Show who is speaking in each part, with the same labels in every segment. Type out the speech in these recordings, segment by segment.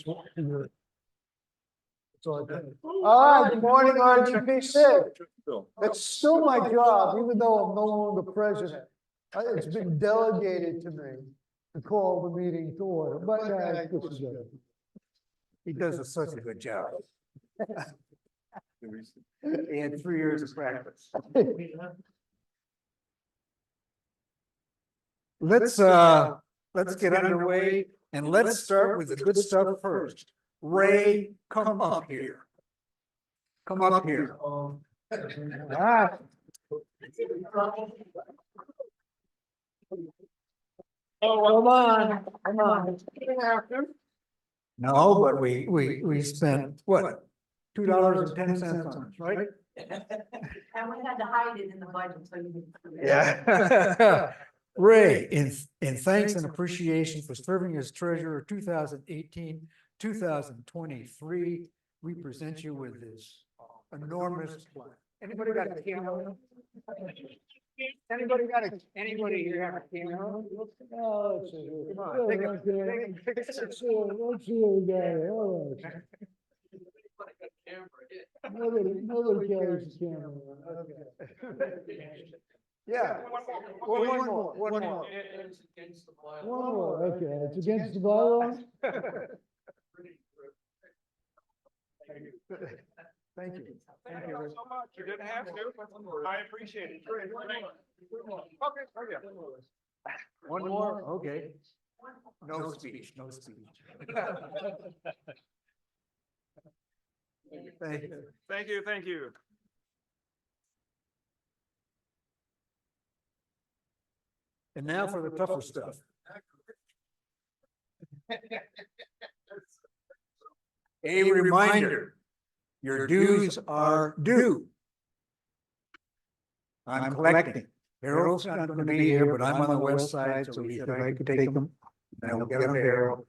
Speaker 1: All right, good morning, RDPC. It's still my job, even though I'm no longer president. It's been delegated to me to call the meeting to order, but this is good.
Speaker 2: He does such a good job. He had 3 years of practice. Let's get underway and let's start with the good stuff first. Ray, come up here. Come up here.
Speaker 1: Ah.
Speaker 3: Oh, come on.
Speaker 2: No, but we spent what? $2.10 on it, right?
Speaker 3: And we had to hide it in the budget, so you didn't.
Speaker 2: Yeah. Ray, in thanks and appreciation for serving as treasurer 2018-2023, we present you with this enormous plan. Anybody got a camera? Anybody here have a camera?
Speaker 1: Oh, let's see.
Speaker 2: Come on, take a picture.
Speaker 1: Let's see what we got here. All right. Nobody carries the camera.
Speaker 2: Yeah. One more.
Speaker 1: One more, okay, it's against the bylaws?
Speaker 2: Thank you.
Speaker 4: Thank you so much. You didn't have to. I appreciate it. Okay.
Speaker 2: One more, okay. No speech.
Speaker 4: Thank you.
Speaker 2: And now for the tougher stuff. A reminder, your dues are due. I'm collecting. Harold's not going to be here, but I'm on the west side, so he said I could take them. And I'll get them to Harold.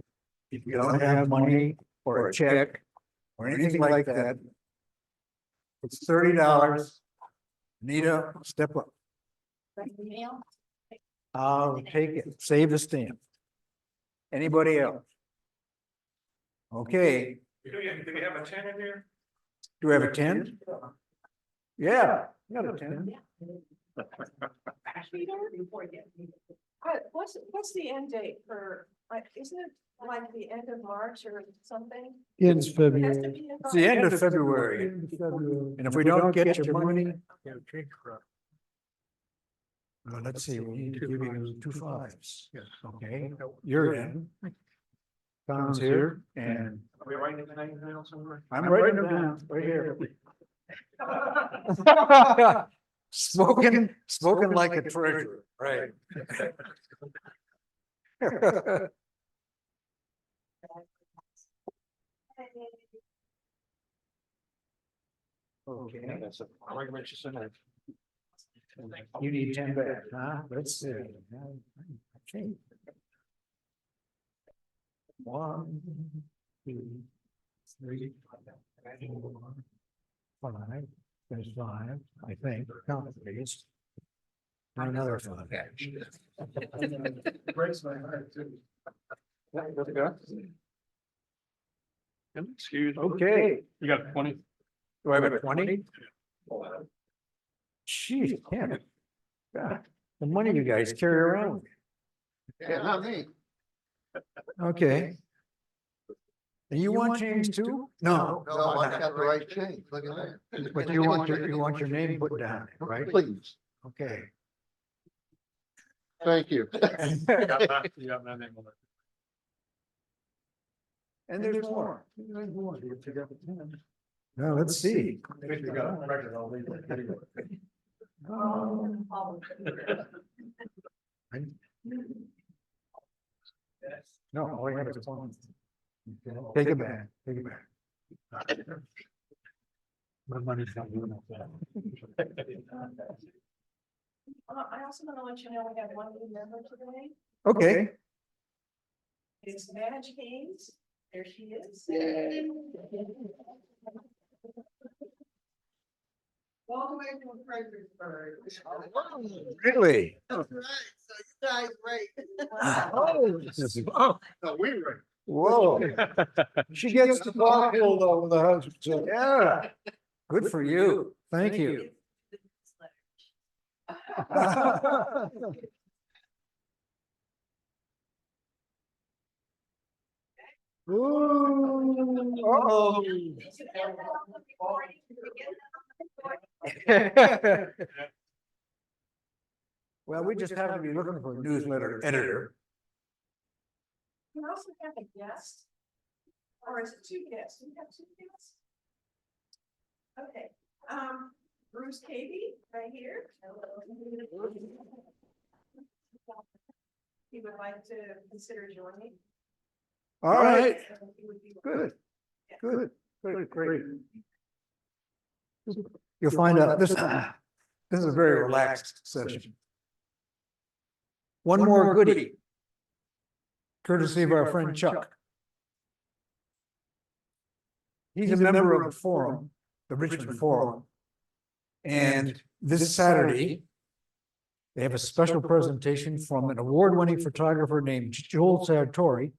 Speaker 2: If you don't have money or a check or anything like that, it's $30. Nita, step up. I'll take it, save the stamp. Anybody else? Okay,
Speaker 4: Do we have a 10 in here?
Speaker 2: do we have a 10? Yeah, we got a 10.
Speaker 3: What's the end date for, like, isn't it like the end of March or something?
Speaker 1: Ends
Speaker 3: It has to
Speaker 1: February.
Speaker 3: be in
Speaker 2: It's the end of
Speaker 3: March.
Speaker 2: February,
Speaker 1: End of February.
Speaker 2: and if we don't get your money, let's see, we need to give you 2 5s. Okay, you're in. Tom's here, and
Speaker 4: Are we writing the name down somewhere?
Speaker 2: I'm writing them down right here. Spoken like a treasurer, right? Okay,
Speaker 4: I recommend you send it.
Speaker 2: you need 10 back, huh? Let's see. Okay. 1, 2, 3, 4, 5. There's 5, I think. Count please. And another 5.
Speaker 4: Breaks my heart too. Excuse me.
Speaker 2: Okay,
Speaker 4: You got 20?
Speaker 2: do I have a 20? Jeez, damn it. God, the money you guys carry around.
Speaker 1: Yeah, not me.
Speaker 2: Okay. And you want change too? No.
Speaker 1: No, I got the right change, look at that.
Speaker 2: But you want your name put down, right?
Speaker 1: Please,
Speaker 2: Okay.
Speaker 1: thank you.
Speaker 4: You got my name on it.
Speaker 2: And there's more. Now, let's see.
Speaker 4: If you got it on record, I'll leave it anyway.
Speaker 2: No, all I have is 1. Take it back, take it back.
Speaker 4: My money's not doing that.
Speaker 3: I also want to let you know we have one new member today.
Speaker 2: Okay.
Speaker 3: It's Madge Haynes. There she is. All the way from Fredericksburg.
Speaker 2: Really?
Speaker 5: That's right, so you guys rate.
Speaker 2: Oh,
Speaker 4: No, we were.
Speaker 2: Whoa.
Speaker 1: She gets the carpool though with the husband, so.
Speaker 2: Yeah, good for you. Thank you.
Speaker 1: Ooh, uh-oh.
Speaker 2: Well, we just happen to be looking for a newsletter editor.
Speaker 3: You also have a guest? Or is it two guests? Do you have two guests? Okay, Bruce Cady, right here. He would like to consider joining.
Speaker 2: All right,
Speaker 3: He would be-
Speaker 2: good, good, great. You'll find out this is a very relaxed session. One more goodie. Courtesy of our friend Chuck. He's a member of the forum, the Richmond Forum. And this Saturday, they have a special presentation from an award-winning photographer named Joel Sartori,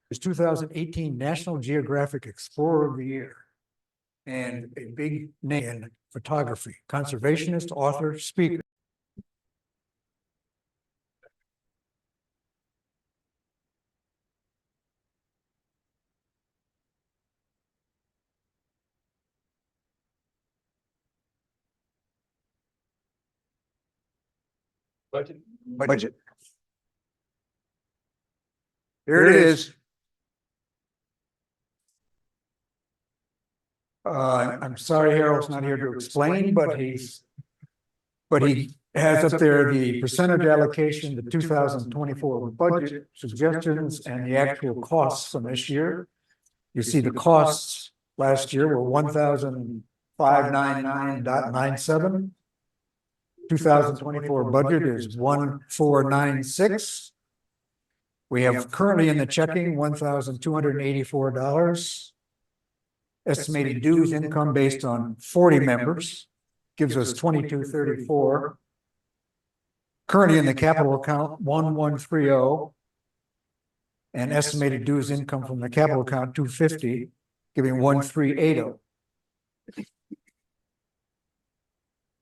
Speaker 2: his 2018 National Geographic Explorer of the Year. And a big name in photography, conservationist, author, speaker. Budget. Here it is. I'm sorry Harold's not here to explain, but he has up there the percentage allocation, the 2024 budget suggestions, and the actual costs from this year. You see the costs last year were 1,599.97. 2024 budget is 1,496. We have currently in the checking $1,284. Estimated dues income based on 40 members gives us 2,234. Currently in the capital account 1,130. And estimated dues income from the capital account 250, giving 1,380.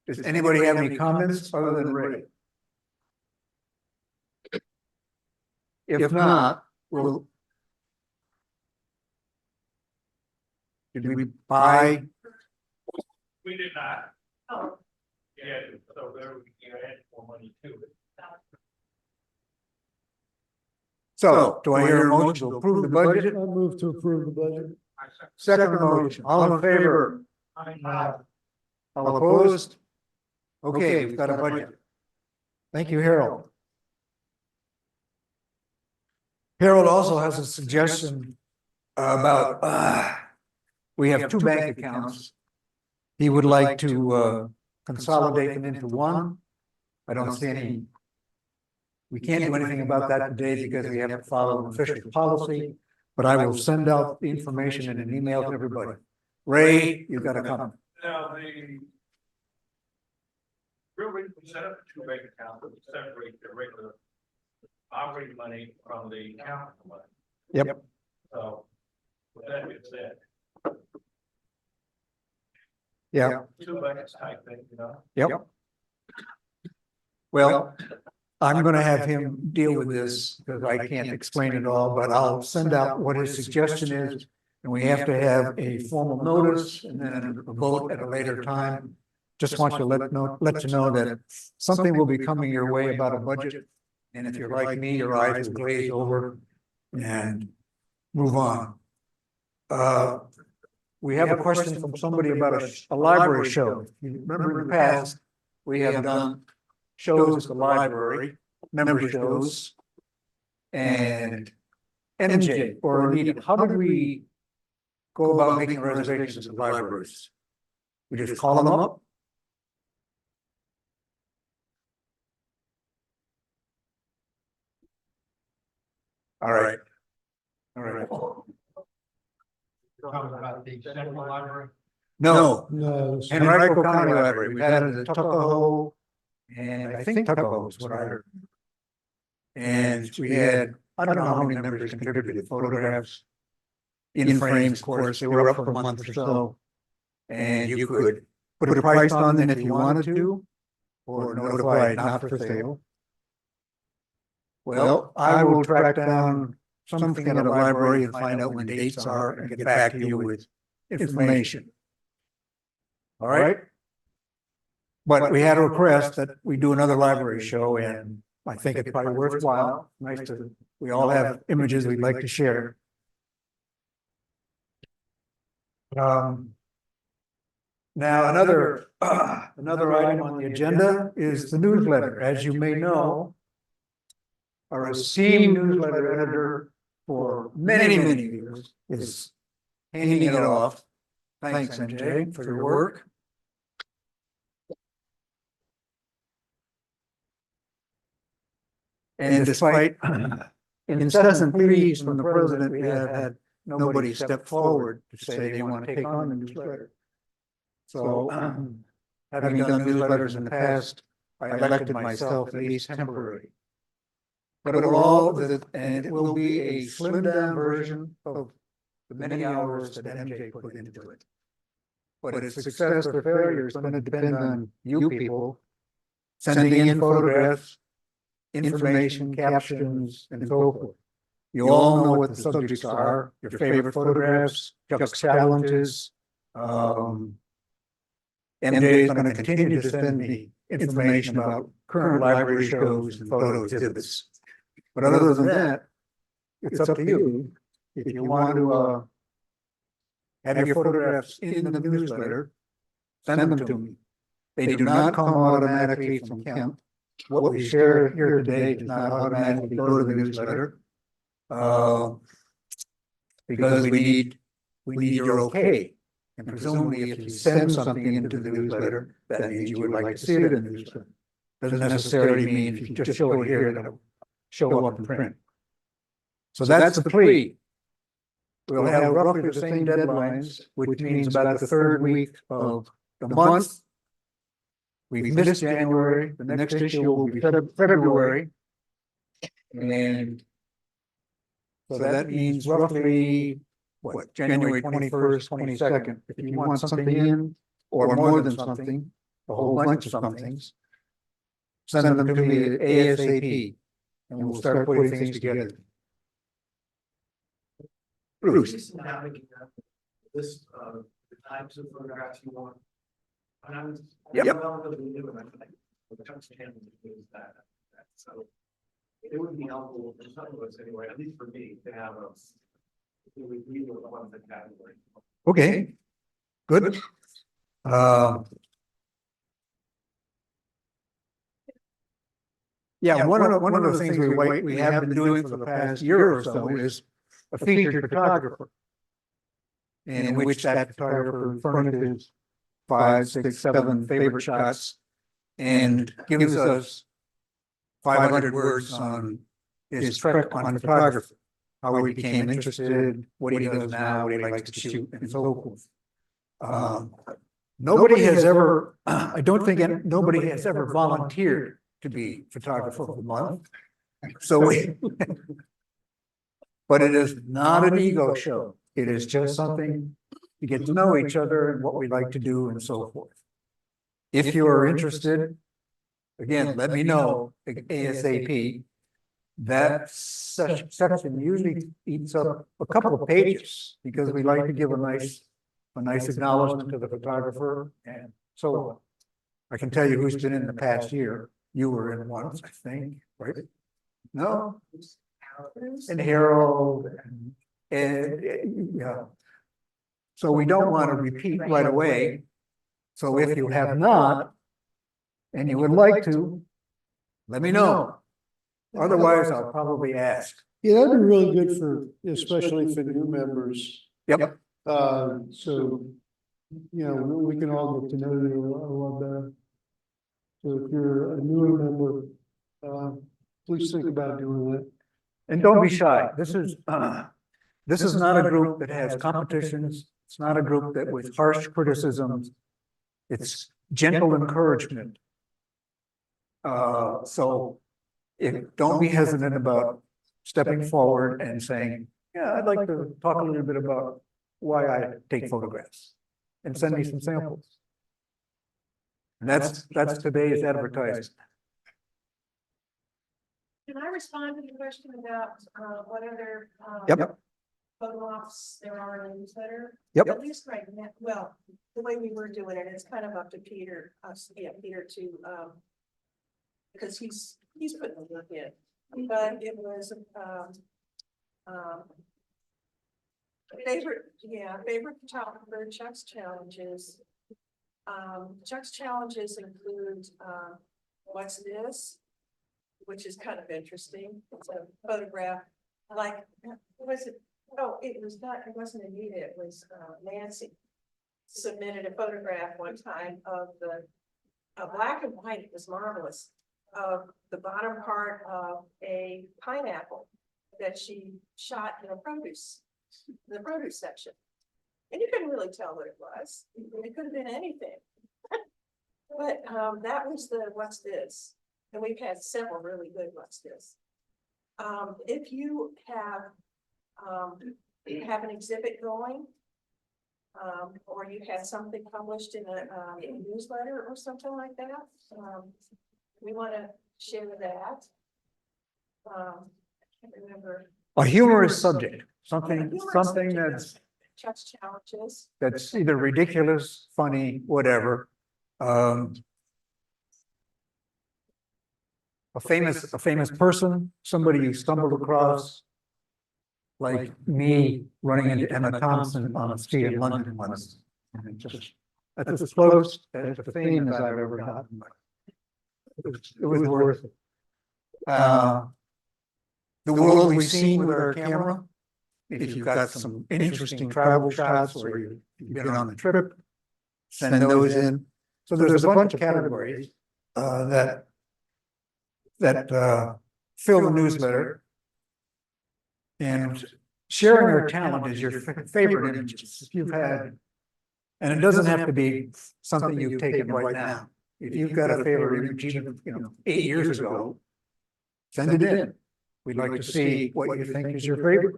Speaker 2: Does anybody have any comments other than Ray? If not, we'll. Did we buy?
Speaker 4: We did not.
Speaker 3: Oh,
Speaker 4: Yeah, so there we can add more money to it.
Speaker 2: So do I hear a motion to approve the budget?
Speaker 1: I'll move to approve the budget.
Speaker 2: Second motion, all in favor? All opposed? Okay, we've got a budget. Thank you, Harold. Harold also has a suggestion about, we have two bank accounts. He would like to consolidate them into one. I don't see any. We can't do anything about that today because we have to follow an official policy, but I will send out the information in an email to everybody. Ray, you've got to come.
Speaker 4: Now, we set up two bank accounts that separate the regular operating money from the account money.
Speaker 2: Yep.
Speaker 4: So, with that being said,
Speaker 2: Yeah.
Speaker 4: two banks type thing, you know?
Speaker 2: Yep. Well, I'm gonna have him deal with this because I can't explain it all, but I'll send out what his suggestion is. And we have to have a formal notice and then a vote at a later time. Just want to let you know that something will be coming your way about a budget. And if you're like me, your eyes will glaze over and move on. We have a question from somebody about a library show. You remember in the past, we have done shows at the library, member shows. And MJ or Anita, how did we go about making reservations at libraries? We just call them up? All right. All right.
Speaker 4: Talking about the central library.
Speaker 2: No,
Speaker 1: No.
Speaker 2: Henrico County Library, we had it at Tuckahoe, and I think Tuckahoe is what I heard. And we had I don't know how many members contributed photographs. In frames, of course, they were up for a month or so. And you could put a price on them if you wanted to, or notify not for sale. Well, I will track down something at a library and find out when dates are and get back to you with information. All right? But we had a request that we do another library show, and I think it's probably worthwhile. Nice to, we all have images we'd like to share. Now, another item on the agenda is the newsletter. As you may know, our esteemed newsletter editor for many years is handing it off. Thanks, MJ, for your work. And despite incessant pleas from the president, we have had nobody step forward to say they want to take on the newsletter. So, having done newsletters in the past, I elected myself at least temporary. But it will be a slimmed down version of the many hours that MJ put into it. But its success or failure is going to depend on you people sending in photographs, information, captions, and so forth. You all know what the subjects are, your favorite photographs, Chuck's challenges. MJ is going to continue to send me information about current library shows and photo exhibits. But other than that, it's up to you. If you want to have your photographs in the newsletter, send them to me. They do not come automatically from Kemp. What we share here today does not automatically go to the newsletter. Because we need your okay. And presumably if you send something into the newsletter, that means you would like to see it in the newsletter. Doesn't necessarily mean if you just show it here, that it'll show up in print. So that's the plea. We'll have roughly the same deadlines, which means about the third week of the month. We've missed January, the next issue will be February. And so that means roughly, what, January 21st, 22nd. If you want something in, or more than something, a whole bunch of somethings, send them to me ASAP, and we'll start putting things together. Bruce.
Speaker 4: This the types of photographs you want. And I'm relatively new, and I'm like, the Chuck's channel is that. So it would be helpful for some of us anyway, at least for me, to have a review of one of the categories.
Speaker 2: Okay, good. Yeah, one of the things we have been doing for the past year or so is a featured photographer, in which that photographer furnishes 5, 6, 7 favorite shots and gives us 500 words on his trek on photography, how he became interested, what he does now, what he likes to shoot, and so forth. Nobody has ever, I don't think nobody has ever volunteered to be photographer of the month. So but it is not an ego show. It is just something to get to know each other and what we like to do and so forth. If you are interested, again, let me know ASAP. That section usually eats up a couple of pages because we like to give a nice acknowledgement to the photographer and so on. I can tell you who's been in the past year. You were in once, I think, right? No? And Harold and yeah. So we don't want to repeat right away. So if you have not, and you would like to, let me know. Otherwise, I'll probably ask.
Speaker 1: Yeah, that'd be really good for, especially for new members.
Speaker 2: Yep.
Speaker 1: So, you know, we can all get to know you a lot better. So if you're a newer member, please think about doing that.
Speaker 2: And don't be shy. This is not a group that has competitions. It's not a group that with harsh criticisms. It's gentle encouragement. So don't be hesitant about stepping forward and saying, yeah, I'd like to talk a little bit about why I take photographs and send me some samples. And that's today's advertising.
Speaker 3: Can I respond to the question about, what other,
Speaker 2: Yep,
Speaker 3: photo ops there are in the newsletter?
Speaker 2: Yep.
Speaker 3: At least right now, well, the way we were doing it, it's kind of up to Peter, Peter to, because he's putting the work in, but it was, favorite photographer, Chuck's challenges. Chuck's challenges include, what's this? Which is kind of interesting. It's a photograph, like, was it? Oh, it wasn't Anita, it was Nancy. Submitted a photograph one time of a black and white, it was marvelous, of the bottom part of a pineapple that she shot in the produce section. And you couldn't really tell what it was. It could have been anything. But that was the what's this? And we've had several really good what's this. If you have an exhibit going, or you had something published in a newsletter or something like that, we want to share that. I can't remember.
Speaker 2: a humorous subject, something
Speaker 3: Chuck's challenges.
Speaker 2: that's either ridiculous, funny, whatever. A famous person, somebody you stumbled across, like me running into Emma Thompson on a street in London once. And it just, that's as close to fame as I've ever gotten. It was worth it. The world we've seen with our camera, if you've got some interesting travel shots or you've been on a trip, send those in. So there's a bunch of categories that fill the newsletter. And sharing our talent is your favorite images. If you've had, and it doesn't have to be something you've taken right now. If you've got a favorite image, even 8 years ago, send it in. We'd like to see what you think is your favorite.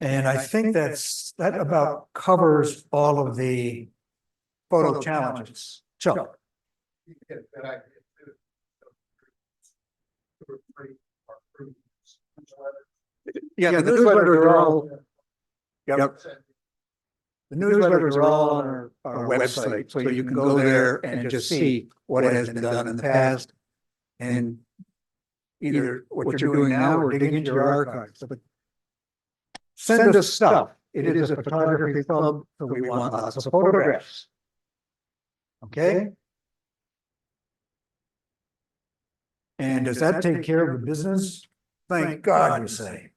Speaker 2: And I think that about covers all of the photo challenges. Chuck. Yeah, the newsletters are all. Yep. The newsletters are all on our website, so you can go there and just see what has been done in the past. And either what you're doing now or dig into your archives. But send us stuff. It is a photography club, so we want lots of photographs. Okay? And does that take care of the business? Thank God, you say.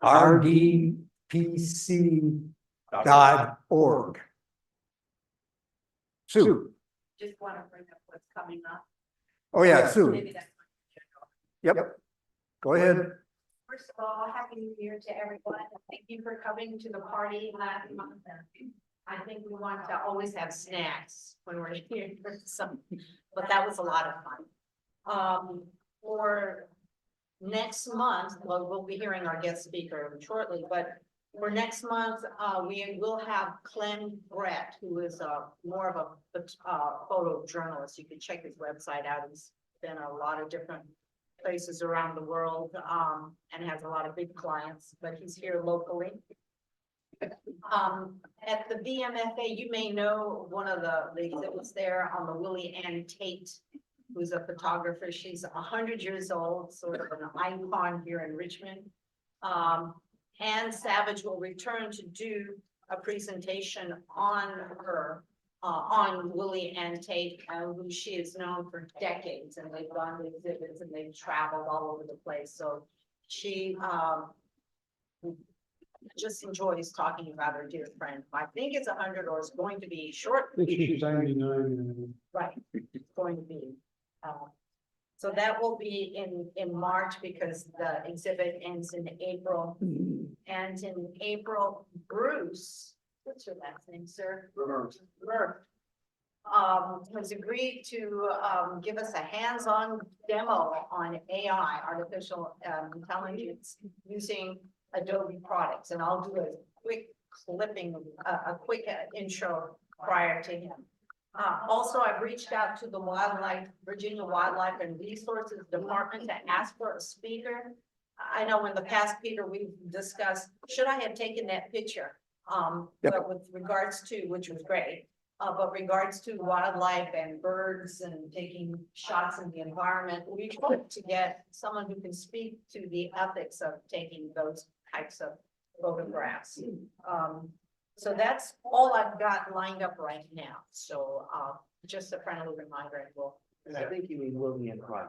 Speaker 2: RDPC.org. Sue.
Speaker 3: Just want to bring up what's coming up.
Speaker 2: Oh, yeah, Sue.
Speaker 3: Maybe that's.
Speaker 2: Yep. Go ahead.
Speaker 5: First of all, Happy New Year to everyone. Thank you for coming to the party last month. I think we want to always have snacks when we're here for some, but that was a lot of fun. For next month, well, we'll be hearing our guest speaker shortly, but for next month, we will have Clem Brett, who is more of a photojournalist. You can check his website out. He's been a lot of different places around the world and has a lot of big clients, but he's here locally. At the VMFA, you may know one of the exhibits there on the Willie Ann Tate, who's a photographer. She's 100 years old, sort of an icon here in Richmond. Ann Savage will return to do a presentation on her, on Willie Ann Tate, who she is known for decades, and they've gone to exhibits and they've traveled all over the place. So she just enjoys talking about her dear friend. I think it's 100 or it's going to be short.
Speaker 1: I think she's 99.
Speaker 5: Right, it's going to be. So that will be in March because the exhibit ends in April. And in April, Bruce, what's your last name, sir? Murph has agreed to, give us a hands-on demo on AI, artificial, intelligence, using Adobe products, and I'll do a quick clipping, a quick intro prior to him. Also, I've reached out to the Virginia Wildlife and Resources Department to ask for a speaker. I know in the past, Peter, we've discussed, should I have taken that picture? But with regards to, which was great, but regards to wildlife and birds and taking shots in the environment, we hope to get someone who can speak to the ethics of taking those types of photographs. So that's all I've got lined up right now. So, just a friendly reminder, and we'll.
Speaker 4: I think you mean Willie and Clyde.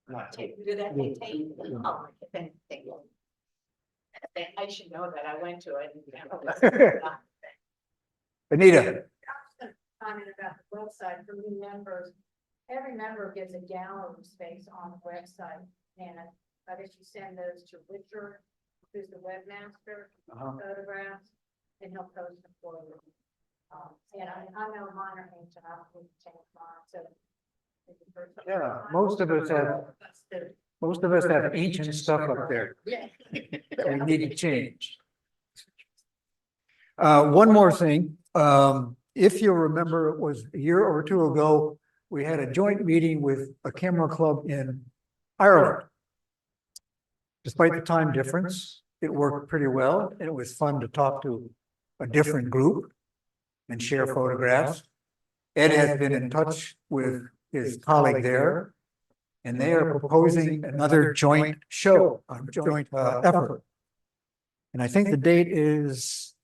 Speaker 4: Not
Speaker 5: Take, do that, they take, oh, thank you. I should know that, I went to it.
Speaker 2: Anita,
Speaker 6: Comment about the website for new members. Every member gets a gallery space on the website, and I guess you send those to Richard, who's the webmaster, photographs, and he'll post them for you. And I know mine are ancient, I don't need to change mine, so.
Speaker 2: yeah, most of us have ancient stuff up there
Speaker 5: Yeah.
Speaker 2: that we need to change. One more thing, if you remember, it was a year or two ago, we had a joint meeting with a camera club in Ireland. Despite the time difference, it worked pretty well, and it was fun to talk to a different group and share photographs. Ed has been in touch with his colleague there, and they are proposing another joint show, a joint effort. And I think the date is,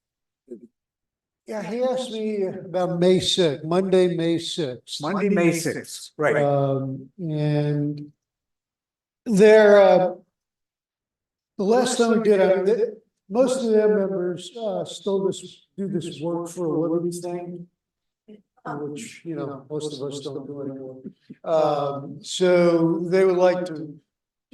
Speaker 1: Yeah, he asked me about May 6th, Monday, May 6th.
Speaker 2: Monday, May 6th, right?
Speaker 1: And they're, the last time we did, most of their members, still do this work for a living thing, which, you know, most of us don't do anymore. So they would like to,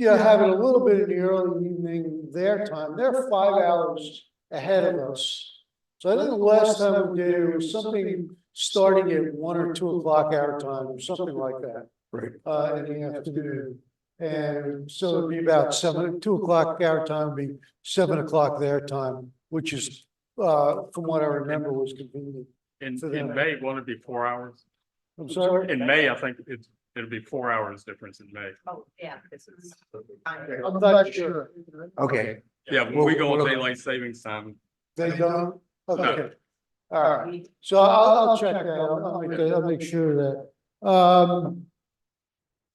Speaker 1: have it a little bit in the early evening, their time. They're 5 hours ahead of us. So I think the last time we did it was something starting at 1 or 2 o'clock our time, or something like that.
Speaker 2: Right.
Speaker 1: In the afternoon. And so it'd be about 2 o'clock our time, would be 7 o'clock their time, which is, from what I remember, was convenient.
Speaker 7: In May, won't it be 4 hours?
Speaker 1: I'm sorry?
Speaker 7: In May, I think it'll be 4 hours difference in May.
Speaker 5: Oh, yeah, this is.
Speaker 1: I'm not sure.
Speaker 2: Okay,
Speaker 7: Yeah, when we go on daylight savings time,
Speaker 1: They don't? Okay. All right. So I'll check that. I'll make sure that,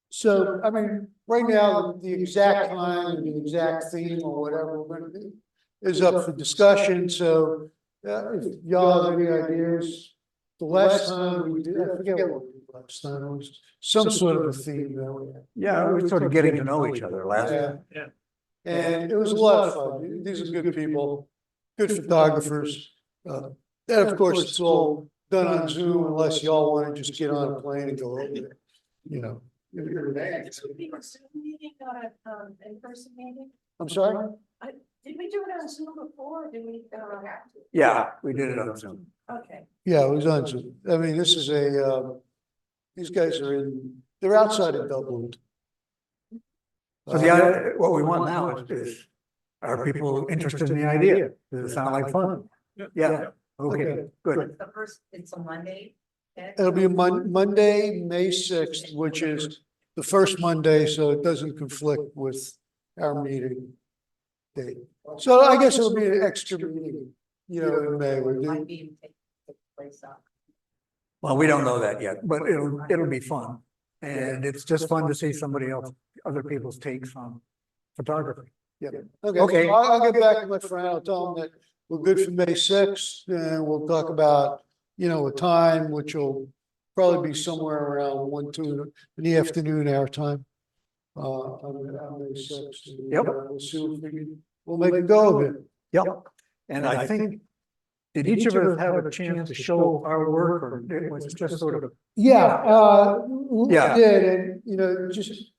Speaker 1: so, I mean, right now, the exact time and the exact theme or whatever we're gonna do is up for discussion, so, if y'all have any ideas. The last time we did, I forget what we did last time, it was some sort of a theme that we had.
Speaker 2: yeah, we're sort of getting to know each other last.
Speaker 1: Yeah. And it was a lot of fun. These are good people, good photographers. And of course, it's all done on Zoom unless y'all want to just get on a plane and go over there, you know.
Speaker 3: This would be a Zoom meeting, not an in-person meeting.
Speaker 1: I'm sorry?
Speaker 3: Did we do it on Zoom before, or did we have to?
Speaker 2: Yeah, we did it on Zoom.
Speaker 3: Okay.
Speaker 1: Yeah, it was on Zoom. I mean, this is these guys they're outside of Dublin.
Speaker 2: So what we want now is, are people interested in the idea? Does it sound like fun? Yeah, okay, good.
Speaker 5: The first, it's a Monday.
Speaker 1: It'll be Monday, May 6th, which is the first Monday, so it doesn't conflict with our meeting date. So I guess it'll be an extra meeting, in May.
Speaker 5: Might be take place up.
Speaker 2: Well, we don't know that yet, but it'll be fun. And it's just fun to see other people's takes on photography.
Speaker 1: Yeah.
Speaker 2: Okay.
Speaker 1: Okay, I'll get back to my friend. I'll tell them that we're good for May 6th, and we'll talk about, a time, which will probably be somewhere around 1, 2 in the afternoon our time. On May 6th.
Speaker 2: Yep.
Speaker 1: We'll see if we'll make a go of it.
Speaker 2: Yep. And I think, did each of us have a chance to show our work, or it was just sort of?
Speaker 1: Yeah, we
Speaker 2: Yeah.
Speaker 1: did, and, just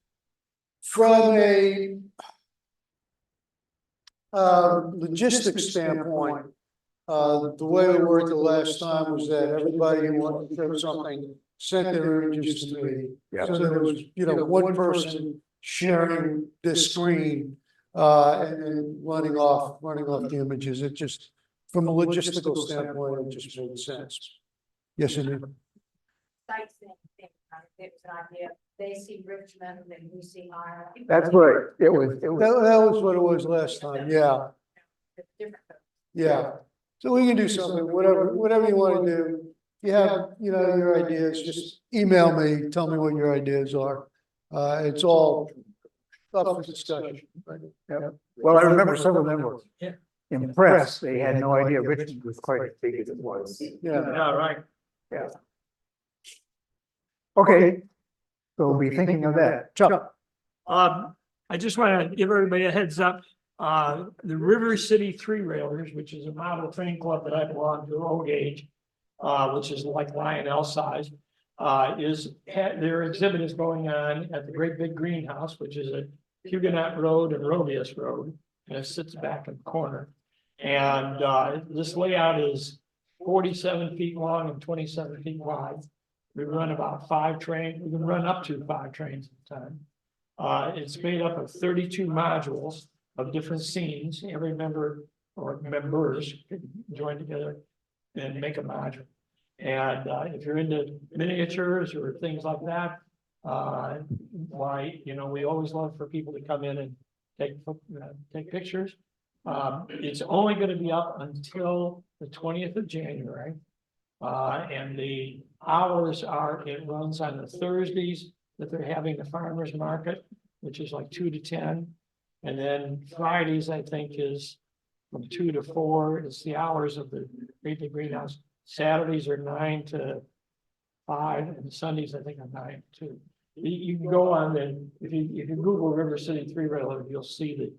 Speaker 1: from a logistics standpoint, The way we worked the last time was that everybody who wanted to show something sent their images to me.
Speaker 2: Yeah.
Speaker 1: So there was, one person sharing this screen, and then running off the images. It just, from a logistical standpoint, it just made sense. Yes, indeed.
Speaker 6: Sightseeing thing, it was an idea. They see Richmond and we see Ireland.
Speaker 2: That's right. It was.
Speaker 1: That was what it was last time, yeah.
Speaker 6: It's different.
Speaker 1: Yeah, so we can do something, whatever you want to do. If you have, your ideas, just email me, tell me what your ideas are. It's all up for discussion.
Speaker 2: Well, I remember some of them were impressed. They had no idea Richmond was quite as big as it was.
Speaker 1: Yeah,
Speaker 7: right.
Speaker 2: Yeah. Okay. So we'll be thinking of that. Chuck.
Speaker 8: I just want to give everybody a heads up. The River City Three Railers, which is a model train club that I belong to, old age, which is like Lionel size, their exhibit is going on at the Great Big Greenhouse, which is at Huguenot Road and Robius Road, and it sits back in the corner. And this layout is 47 feet long and 27 feet wide. We run about 5 trains. We can run up to 5 trains at a time. It's made up of 32 modules of different scenes. Every member or members can join together and make a module. And if you're into miniatures or things like that, we always love for people to come in and take pictures. It's only going to be up until the 20th of January. And the hours it runs on the Thursdays that they're having the farmers market, which is like 2 to 10. And then Fridays, I think, is from 2 to 4. It's the hours of the Great Big Greenhouse. Saturdays are 9 to 5, and Sundays, I think, are 9 to 2. You can go on if you Google River City Three Railroad, you'll see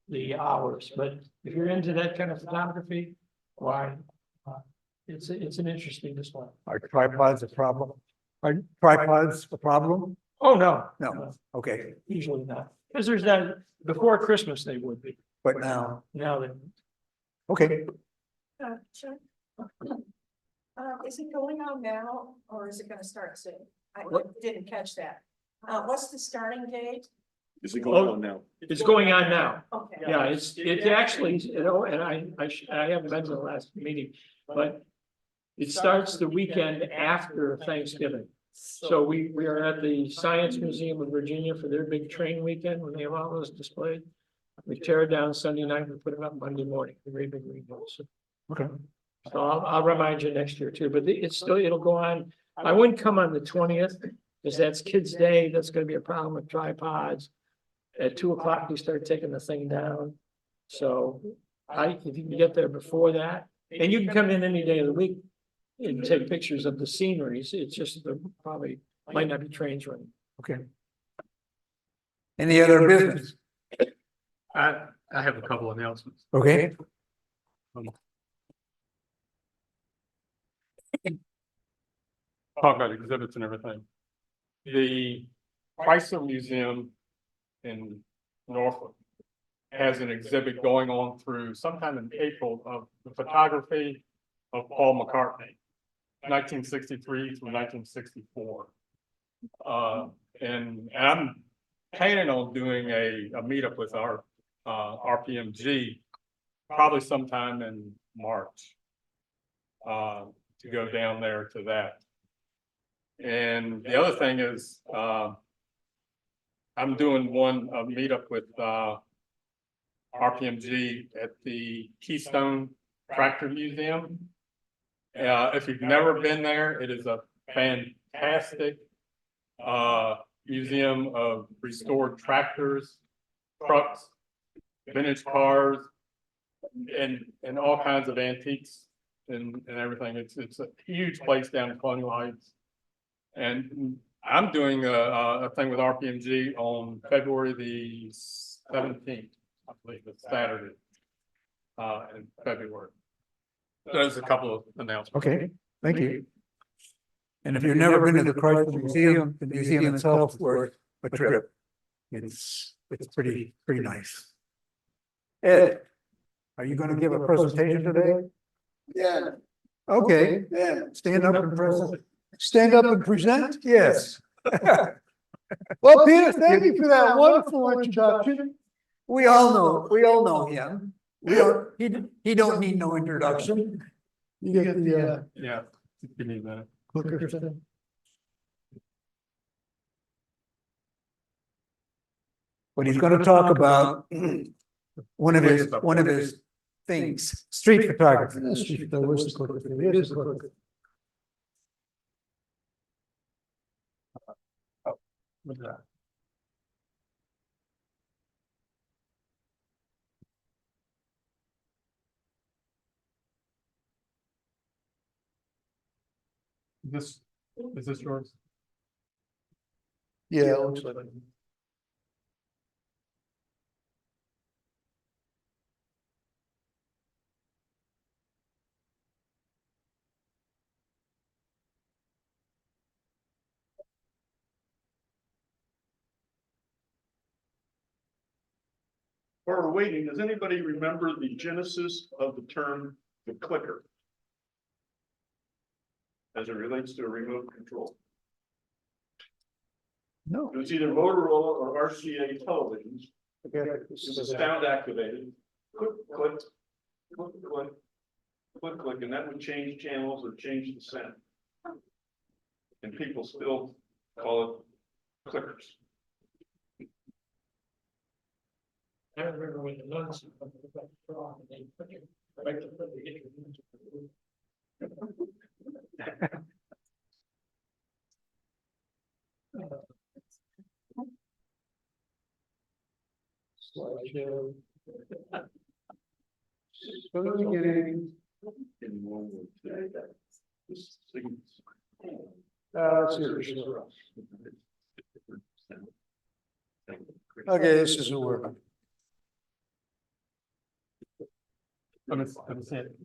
Speaker 8: the hours. But if you're into that kind of photography, why, it's an interesting display.
Speaker 2: Are tripods a problem? Are tripods a problem?
Speaker 8: Oh, no.
Speaker 2: No. Okay.
Speaker 8: Usually not. Because there's that, before Christmas, they would be.
Speaker 2: But now,
Speaker 8: Now they.
Speaker 2: okay.
Speaker 3: Sure. Is it going on now or is it gonna start soon? I didn't catch that. What's the starting date?
Speaker 7: Is it going on now?
Speaker 8: It's going on now.
Speaker 3: Okay.
Speaker 8: Yeah, it's actually, and I haven't been to the last meeting, but it starts the weekend after Thanksgiving. So we are at the Science Museum of Virginia for their big train weekend when they have all those displayed. We tear it down Sunday night and put it up Monday morning, the great big greenhouse.
Speaker 2: Okay.
Speaker 8: So I'll remind you next year too, but it'll go on. I wouldn't come on the 20th because that's Kids' Day. That's gonna be a problem with tripods. At 2 o'clock, we start taking the thing down. So if you can get there before that, and you can come in any day of the week and take pictures of the sceneries. It's just there probably might not be trains running.
Speaker 2: Okay. Any other business?
Speaker 7: I have a couple announcements.
Speaker 2: Okay.
Speaker 7: Talk about exhibits and everything. The Chrysler Museum in Norfolk has an exhibit going on through sometime in April of the photography of Paul McCartney, 1963 through 1964. And I'm planning on doing a meetup with our RPMG probably sometime in March to go down there to that. And the other thing is I'm doing a meetup with RPMG at the Keystone Tractor Museum. If you've never been there, it is a fantastic museum of restored tractors, trucks, vintage cars, and all kinds of antiques and everything. It's a huge place down in Colonial Heights. And I'm doing a thing with RPMG on February the 17th, I believe it's Saturday, in February. There's a couple of announcements.
Speaker 2: Okay, thank you. And if you've never been to the Chrysler Museum, the museum itself is worth a trip. It's pretty nice. Ed, are you going to give a presentation today?
Speaker 1: Yeah.
Speaker 2: Okay, stand up and present.
Speaker 1: Stand up and present?
Speaker 2: Yes.
Speaker 1: Well, Peter, thank you for that wonderful introduction.
Speaker 2: We all know him. He don't need no introduction.
Speaker 1: You get the,
Speaker 7: Yeah. You need that.
Speaker 1: clicker thing.
Speaker 2: But he's gonna talk about one of his things, street photography.
Speaker 1: That's just- that was the clicker thing. It is the clicker.
Speaker 7: What's that? Is this yours?
Speaker 1: Yeah, it looks like.
Speaker 9: While we're waiting, does anybody remember the genesis of the term the clicker? As it relates to a remote control?
Speaker 1: No.
Speaker 9: It was either Motorola or RCA televisions.
Speaker 1: Okay.
Speaker 9: It was sound activated. Click, click, click, click, click, click, and that would change channels or change the sound. And people still call it clickers.
Speaker 8: I remember when the nuns. They put it right to put the introduction. Slideshow.
Speaker 1: From the beginning,
Speaker 9: In one word, this signals.
Speaker 1: let's see. Okay, this isn't working.
Speaker 7: Let me see it.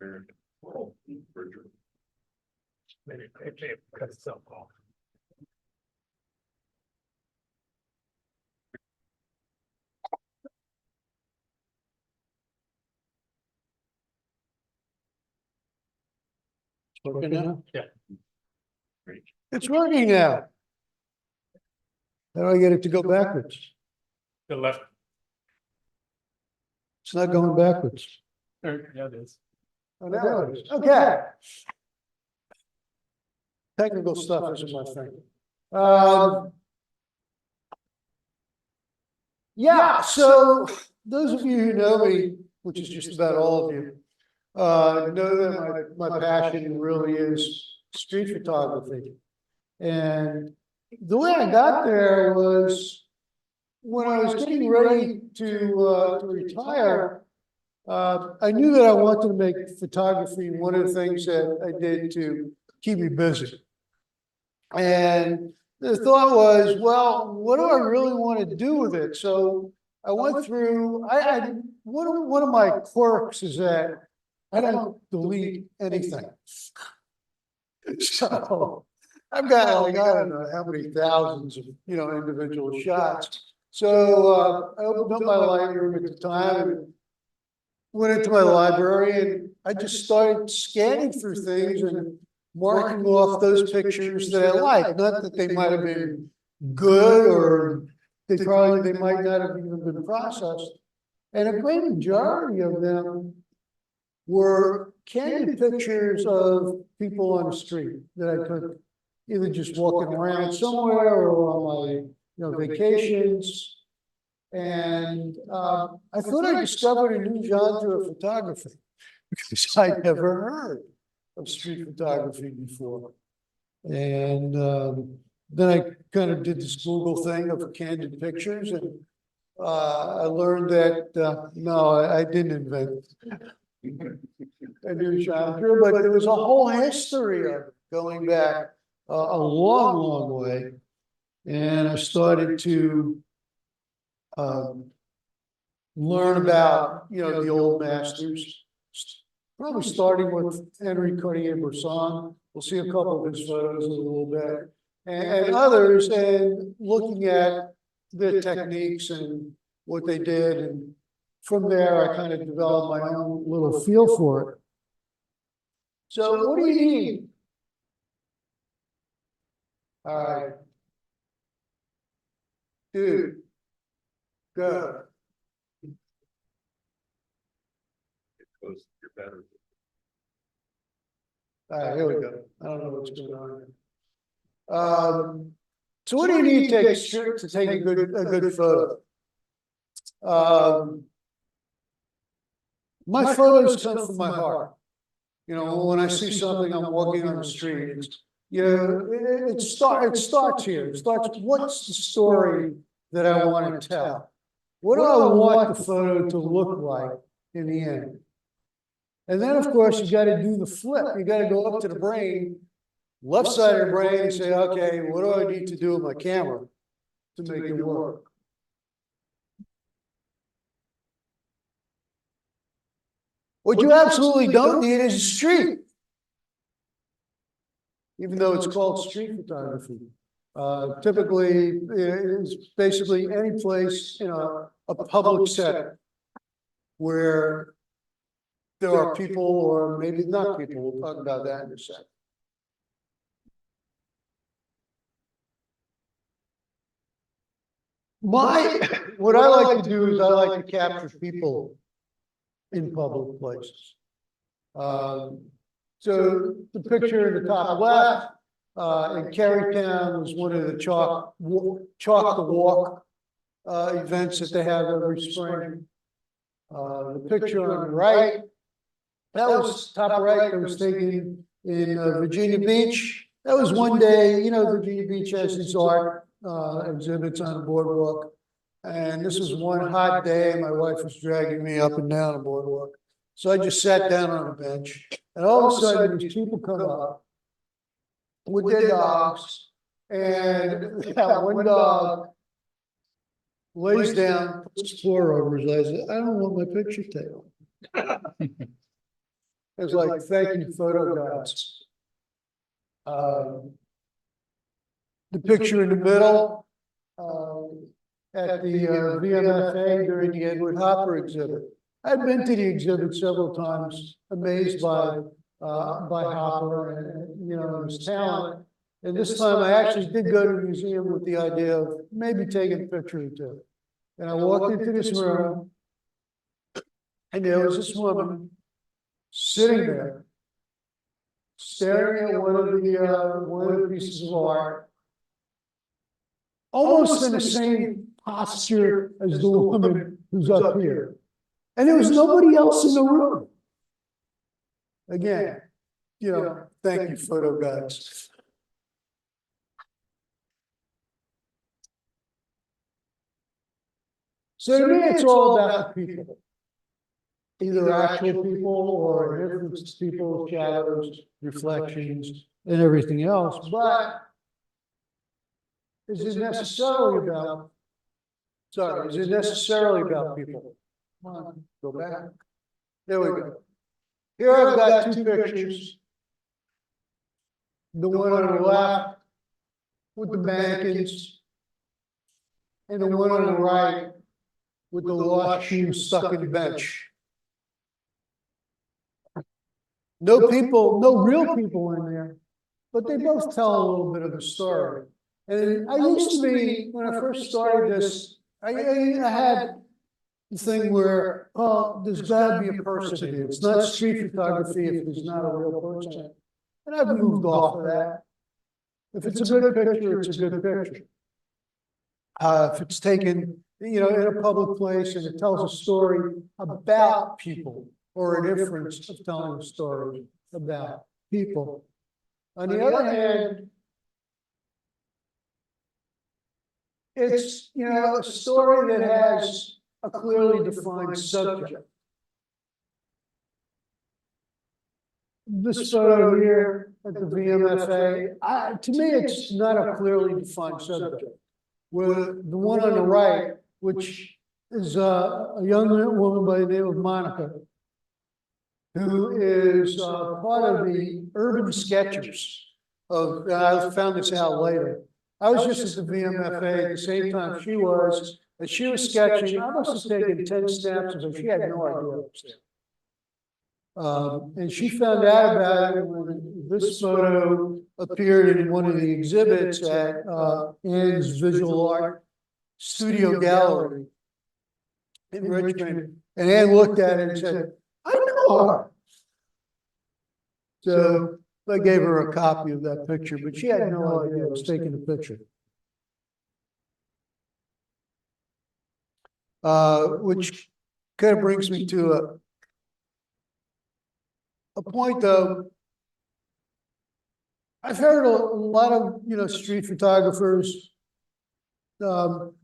Speaker 8: Maybe it cut itself off.
Speaker 1: Working now?
Speaker 7: Yeah.
Speaker 1: It's working now. How do I get it to go backwards?
Speaker 7: The left,
Speaker 1: It's not going backwards.
Speaker 7: yeah, it is.
Speaker 1: Oh, now it is. Okay. Technical stuff isn't my thing. Yeah, so those of you who know me, which is just about all of you, know that my passion really is street photography. And the way I got there was when I was getting ready to retire. I knew that I wanted to make photography one of the things that I did to keep me busy. And the thought was, well, what do I really want to do with it? So I went through, one of my quirks is that I don't delete anything. So I've got like, I don't know how many thousands of, individual shots. So I opened up my Lightroom at the time and went into my library and I just started scanning through things and marking off those pictures that I like. Not that they might have been good or they might not have even been processed. And a great majority of them were candid pictures of people on the street that I took, either just walking around somewhere or on my vacations. And I thought I discovered a new genre of photography because I'd never heard of street photography before. And then I kind of did this Google thing of candid pictures, and I learned that no, I didn't invent a new genre, but there was a whole history of it going back a long, long way. And I started to learn about, the old masters, probably starting with Henry Cartier-Bresson. We'll see a couple of his photos in a little bit, and others, and looking at the techniques and what they did. And from there, I kind of developed my own little feel for it. So what do you need? All right. Dude. Go.
Speaker 9: Goes your battery.
Speaker 1: All right, here we go. I don't know what's going on. So what do you need to take a good photo? My photos come from my heart. You know, when I see something, I'm walking on the street. It starts here. It starts. What's the story that I want to tell? What do I want the photo to look like in the end? And then, of course, you got to do the flip. You got to go up to the brain, left side of the brain, and say, okay, what do I need to do with my camera to make it work? What you absolutely don't need is a street, even though it's called street photography. Typically, it's basically any place in a public setting where there are people, or maybe not people. We'll talk about that in a second. What I like to do is I like to capture people in public places. So the picture in the top left in Carytown was one of the chalk the walk events that they have every spring. The picture on the right, that was top right, that was taken in Virginia Beach. That was one day, you know, Virginia Beach has these art exhibits on the boardwalk. And this was one hot day, my wife was dragging me up and down the boardwalk. So I just sat down on a bench, and all of a sudden these people come up with their dogs, and that one dog lays down, puts his paw over his eyes. I don't want my picture taken. It was like, thank you, photo gods. The picture in the middle at the VMFA during the Edward Hopper exhibit. I've been to the exhibit several times, amazed by Hopper and you know, his talent. And this time I actually did go to the museum with the idea of maybe taking a picture or two. And I walked into this room, and there was this woman sitting there, staring at one of the pieces of art, almost in the same posture as the woman who's up here. And there was nobody else in the room. Again, you know, thank you, photo guys. So to me, it's all about the people. Either actual people or influenced people, shadows, reflections, and everything else. But is it necessarily about people? Come on, go back. There we go. Here I've got two pictures. The one on the left with the mannequins, and the one on the right with the lost shoes stuck in the bench. No people, no real people in there, but they both tell a little bit of a story. And I used to be, when I first started this, I had the thing where, oh, there's got to be a person here. It's not street photography if there's not a real person. And I've moved off of that. If it's a good picture, it's a good picture. If it's taken, you know, in a public place and it tells a story about people, or an inference of telling a story about people. On the other hand, it's, you know, a story that has a clearly defined subject. This photo here at the VMFA, to me, it's not a clearly defined subject. With the one on the right, which is a young woman by the name of Monica, who is part of the urban sketchers of, and I found this out later. I was just at the VMFA at the same time she was, and she was sketching. I must have taken 10 snaps of her. She had no idea what was there. And she found out about it when this photo appeared in one of the exhibits at Ann's Visual Art Studio Gallery in Richmond. And Ann looked at it and said, I know her. So I gave her a copy of that picture, but she had no idea I was taking the picture. Which kind of brings me to a point though. I've heard a lot of, street photographers, talk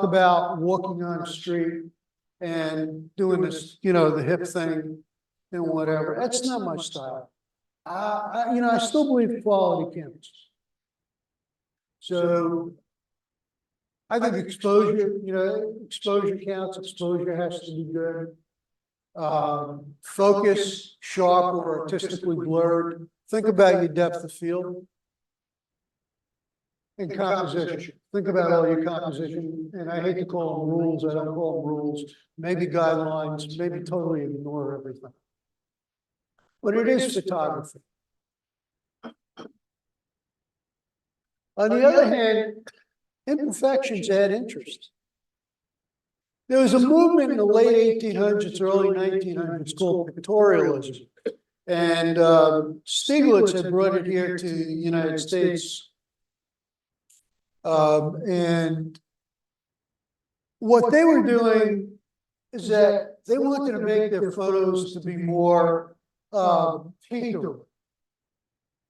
Speaker 1: about walking on the street and doing this, the hip thing and whatever. That's not my style. I still believe quality counts. So I think exposure, exposure counts, exposure has to be good. Focus, sharp or artistically blurred. Think about your depth of field. And composition. Think about all your composition, and I hate to call them rules, I don't call them rules, maybe guidelines, maybe totally ignore everything. But it is photography. On the other hand, imperfections add interest. There was a movement in the late 1800s, early 1900s called pictorialism. And Stieglitz had brought it here to the United States. And what they were doing is that they wanted to make their photos to be more painterly.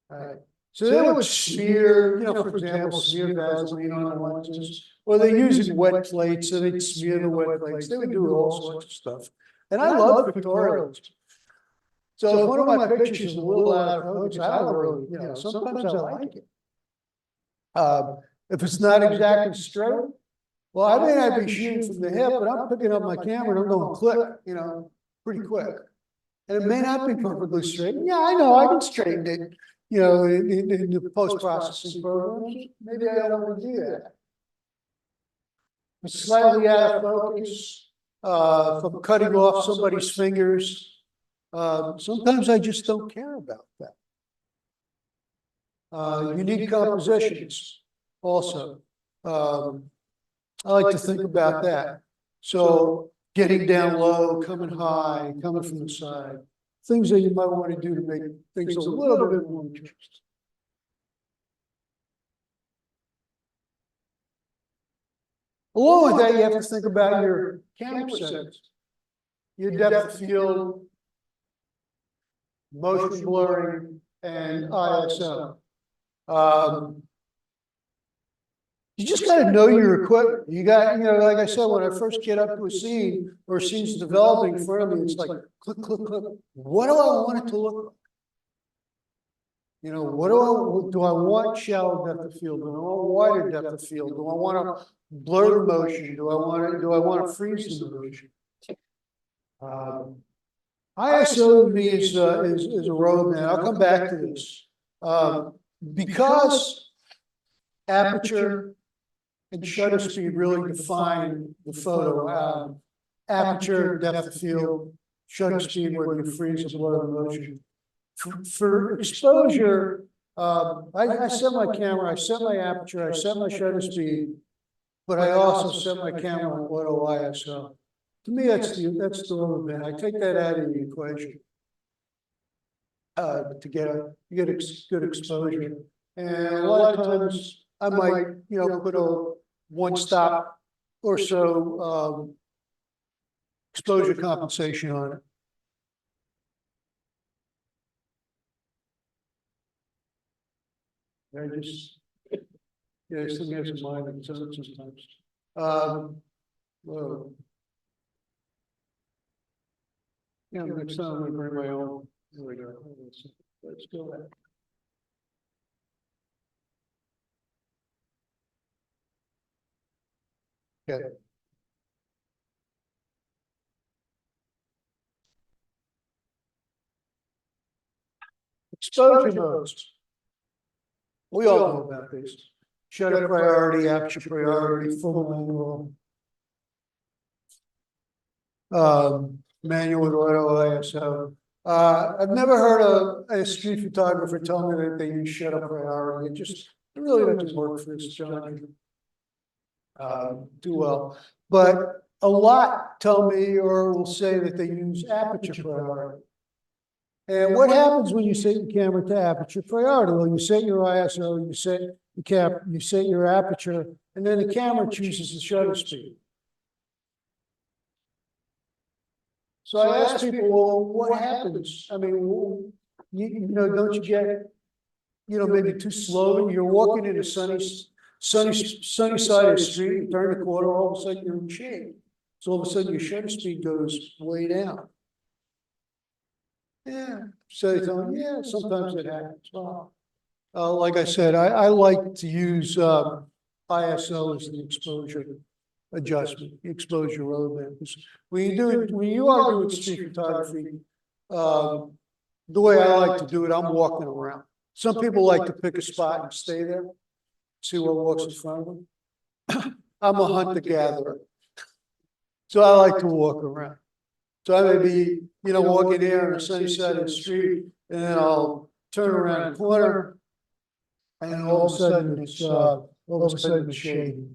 Speaker 1: Right. So they would smear, for example, smear Vaseline on the lenses, or they're using wet plates, so they'd smear the wet plates. They would do all sorts of stuff. And I love pictorialism. So if one of my pictures is a little out of focus, I don't really, sometimes I like it. If it's not exactly straight, well, I may not be shooting from the hip, but I'm picking up my camera and I'm going click, pretty quick. And it may not be perfectly straight. Yeah, I know, I can straighten it, in the post-processing program. Maybe I don't want to do that. It's slightly out of focus, from cutting off somebody's fingers. Sometimes I just don't care about that. Unique compositions also. I like to think about that. So getting down low, coming high, coming from the side. Things that you might want to do to make things a little bit more interesting. Along with that, you have to think about your camera settings, your depth of field, motion blurring, and ISO. You just got to know your equipment. You got, like I said, when I first get up to a scene or a scene's developing in front of me, it's like click, click, click. What do I want it to look like? What do I want shallow depth of field? Do I want wider depth of field? Do I want to blur the motion? Do I want to freeze the motion? ISO to me is a roadmap. I'll come back to this. Because aperture and shutter speed really define the photo. Aperture, depth of field, shutter speed, whether you freeze or blur the motion. For exposure, I set my camera, I set my aperture, I set my shutter speed, but I also set my camera on auto ISO. To me, that's the roadmap. I take that out of the equation to get good exposure. And a lot of times I might, put a one stop or so exposure compensation on it. I just, this thing has a mind of its own sometimes. Well, next time I'm going to bring my own. There we go. Let's go back. Okay. Exposure modes. We all know about this. Shutter priority, aperture priority, full manual, manual with auto ISO. I've never heard a street photographer tell me that they use shutter priority. It really doesn't work for this job. Too well, but a lot tell me or will say that they use aperture priority. And what happens when you set your camera to aperture priority? Well, you set your ISO, you set your aperture, and then the camera chooses the shutter speed. So I ask people, well, what happens? I mean, you know, don't you get, you know, maybe too slow? You're walking in a sunny side of the street, you turn the corner, all of a sudden you're in shade. So all of a sudden your shutter speed goes way down. Yeah, so yeah, sometimes it happens. Well, like I said, I like to use ISO as the exposure adjustment, the exposure roadmap. When you are doing street photography, the way I like to do it, I'm walking around. Some people like to pick a spot and stay there, see what walks in front of them. I'm a hunter gatherer, so I like to walk around. So I may be, you know, walking there on the sunny side of the street, and then I'll turn around the corner, and then all of a sudden it's shady.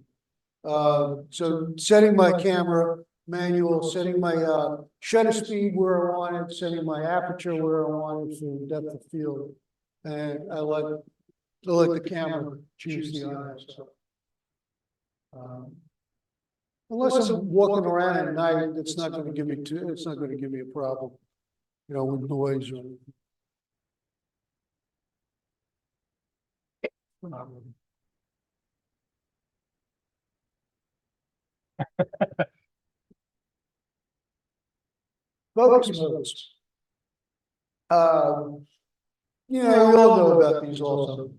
Speaker 1: So setting my camera manual, setting my shutter speed where I want it, setting my aperture where I want it for depth of field, and I let the camera choose the ISO. Unless I'm walking around at night, it's not going to give me a problem, you know, with noise or anything. Focus modes. You know, we all know about these also.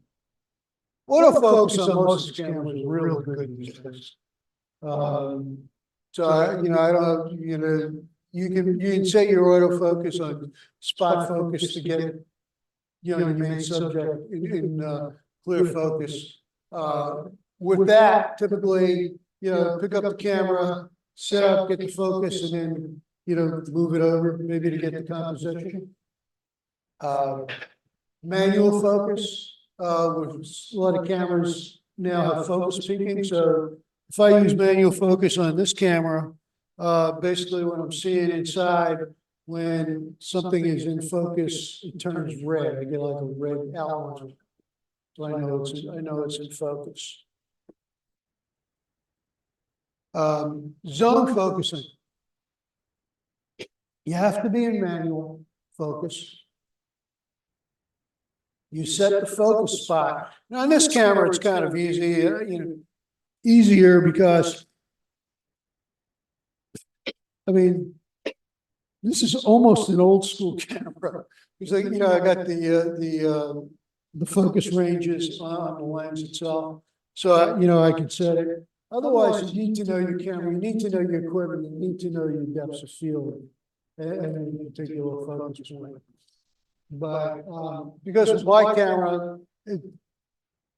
Speaker 1: Autofocus on most cameras is really good these days. So you know, I don't, you know, you can set your autofocus on spot focus to get, you know, your main subject in clear focus. With that, typically, you know, pick up the camera, set up, get the focus, and then, you know, move it over maybe to get the composition. Manual focus, with a lot of cameras now have focus peaking. So if I use manual focus on this camera, basically when I'm seeing inside, when something is in focus, it turns red. I get like a red outline. So I know it's in focus. Zone focusing. You have to be in manual focus. You set the focus spot. Now on this camera, it's kind of easy, you know, easier because, I mean, this is almost an old school camera. It's like, you know, I got the focus ranges on the lens itself. So, you know, I can set it. Otherwise, you need to know your camera, you need to know your equipment, you need to know your depths of field and your particular focus point. But because with my camera,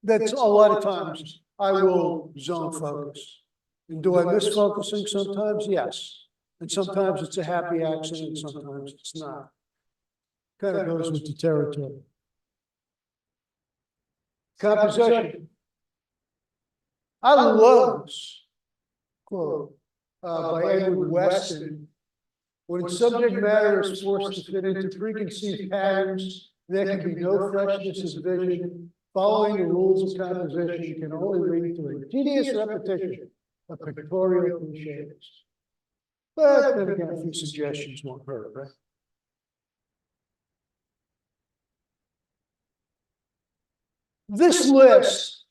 Speaker 1: that's a lot of times I will zone focus. And do I miss focusing sometimes? Yes. And sometimes it's a happy accident, sometimes it's not. Kind of goes with the territory. Composition. I love this quote by Edward Weston. When subject matter is forced to fit into preconceived patterns, there can be no freshness of vision. Following the rules of composition can only lead to a tedious repetition of pictorial cliches. But then again, a few suggestions won't hurt, right? This list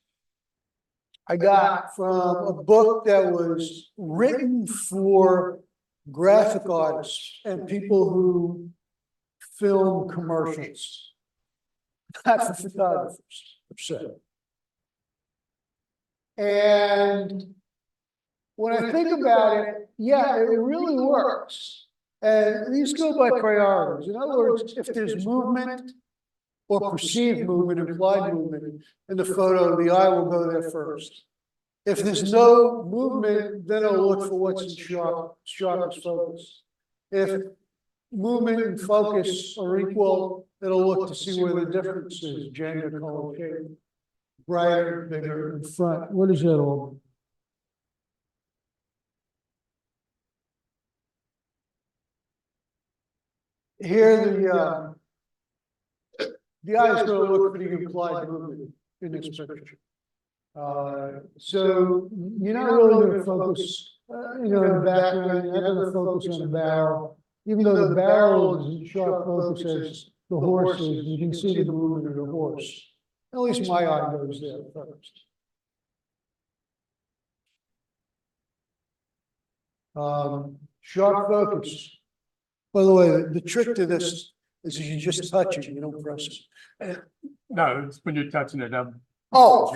Speaker 1: I got from a book that was written for graphic artists and people who film commercials, not for photographers, per se. And when I think about it, yeah, it really works. And these go by priorities. In other words, if there's movement or perceived movement, implied movement in the photo, the eye will go there first. If there's no movement, then it'll look for what's in sharpest focus. If movement and focus are equal, it'll look to see where the difference is, gender, color, shape. Brighter, bigger in front. What is that all? Here the eye is going to look for the implied movement in this picture. So you're not really going to focus, in the background, you're not going to focus on the barrel. Even though the barrel is in sharp focus as the horse is, you can see the movement of the horse. At least my eye goes there first. Sharp focus. By the way, the trick to this is you just touch it, you don't press it.
Speaker 7: No, it's when you're touching it,
Speaker 1: Oh.